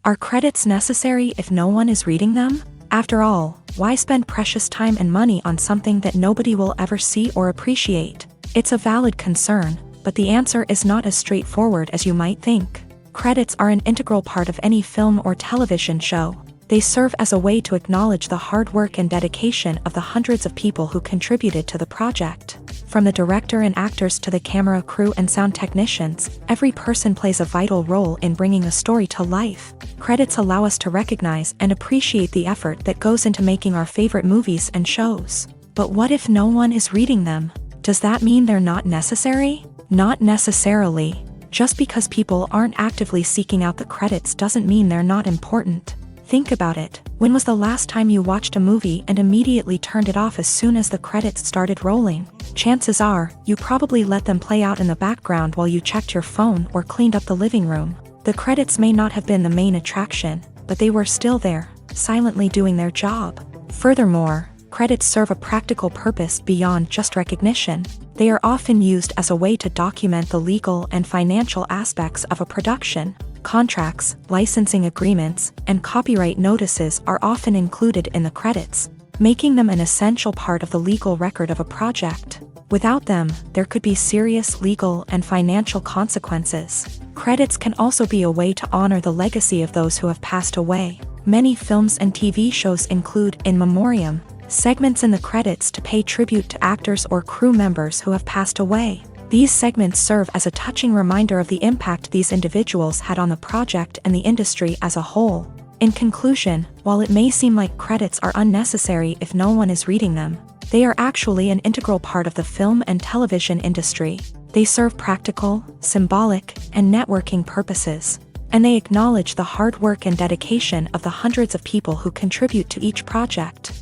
Are credits necessary if no one is reading them? After all, why spend precious time and money on something that nobody will ever see or appreciate? It's a valid concern, but the answer is not as straightforward as you might think. Credits are an integral part of any film or television show. They serve as a way to acknowledge the hard work and dedication of the hundreds of people who contributed to the project. From the director and actors to the camera crew and sound technicians, every person plays a vital role in bringing a story to life. Credits allow us to recognize and appreciate the effort that goes into making our favorite movies and shows. But what if no one is reading them? Does that mean they're not necessary? Not necessarily. Just because people aren't actively seeking out the credits doesn't mean they're not important. Think about it. When was the last time you watched a movie and immediately turned it off as soon as the credits started rolling? Chances are, you probably let them play out in the background while you checked your phone or cleaned up the living room. The credits may not have been the main attraction, but they were still there, silently doing their job. Furthermore, credits serve a practical purpose beyond just recognition. They are often used as a way to document the legal and financial aspects of a production. Contracts, licensing agreements, and copyright notices are often included in the credits, making them an essential part of the legal record of a project. Without them, there could be serious legal and financial consequences. Credits can also be a way to honor the legacy of those who have passed away. Many films and TV shows include in memoriam segments in the credits to pay tribute to actors or crew members who have passed away. These segments serve as a touching reminder of the impact these individuals had on the project and the industry as a whole. In conclusion, while it may seem like credits are unnecessary if no one is reading them, they are actually an integral part of the film and television industry. They serve practical, symbolic, and networking purposes, and they acknowledge the hard work and dedication of the hundreds of people who contribute to each project.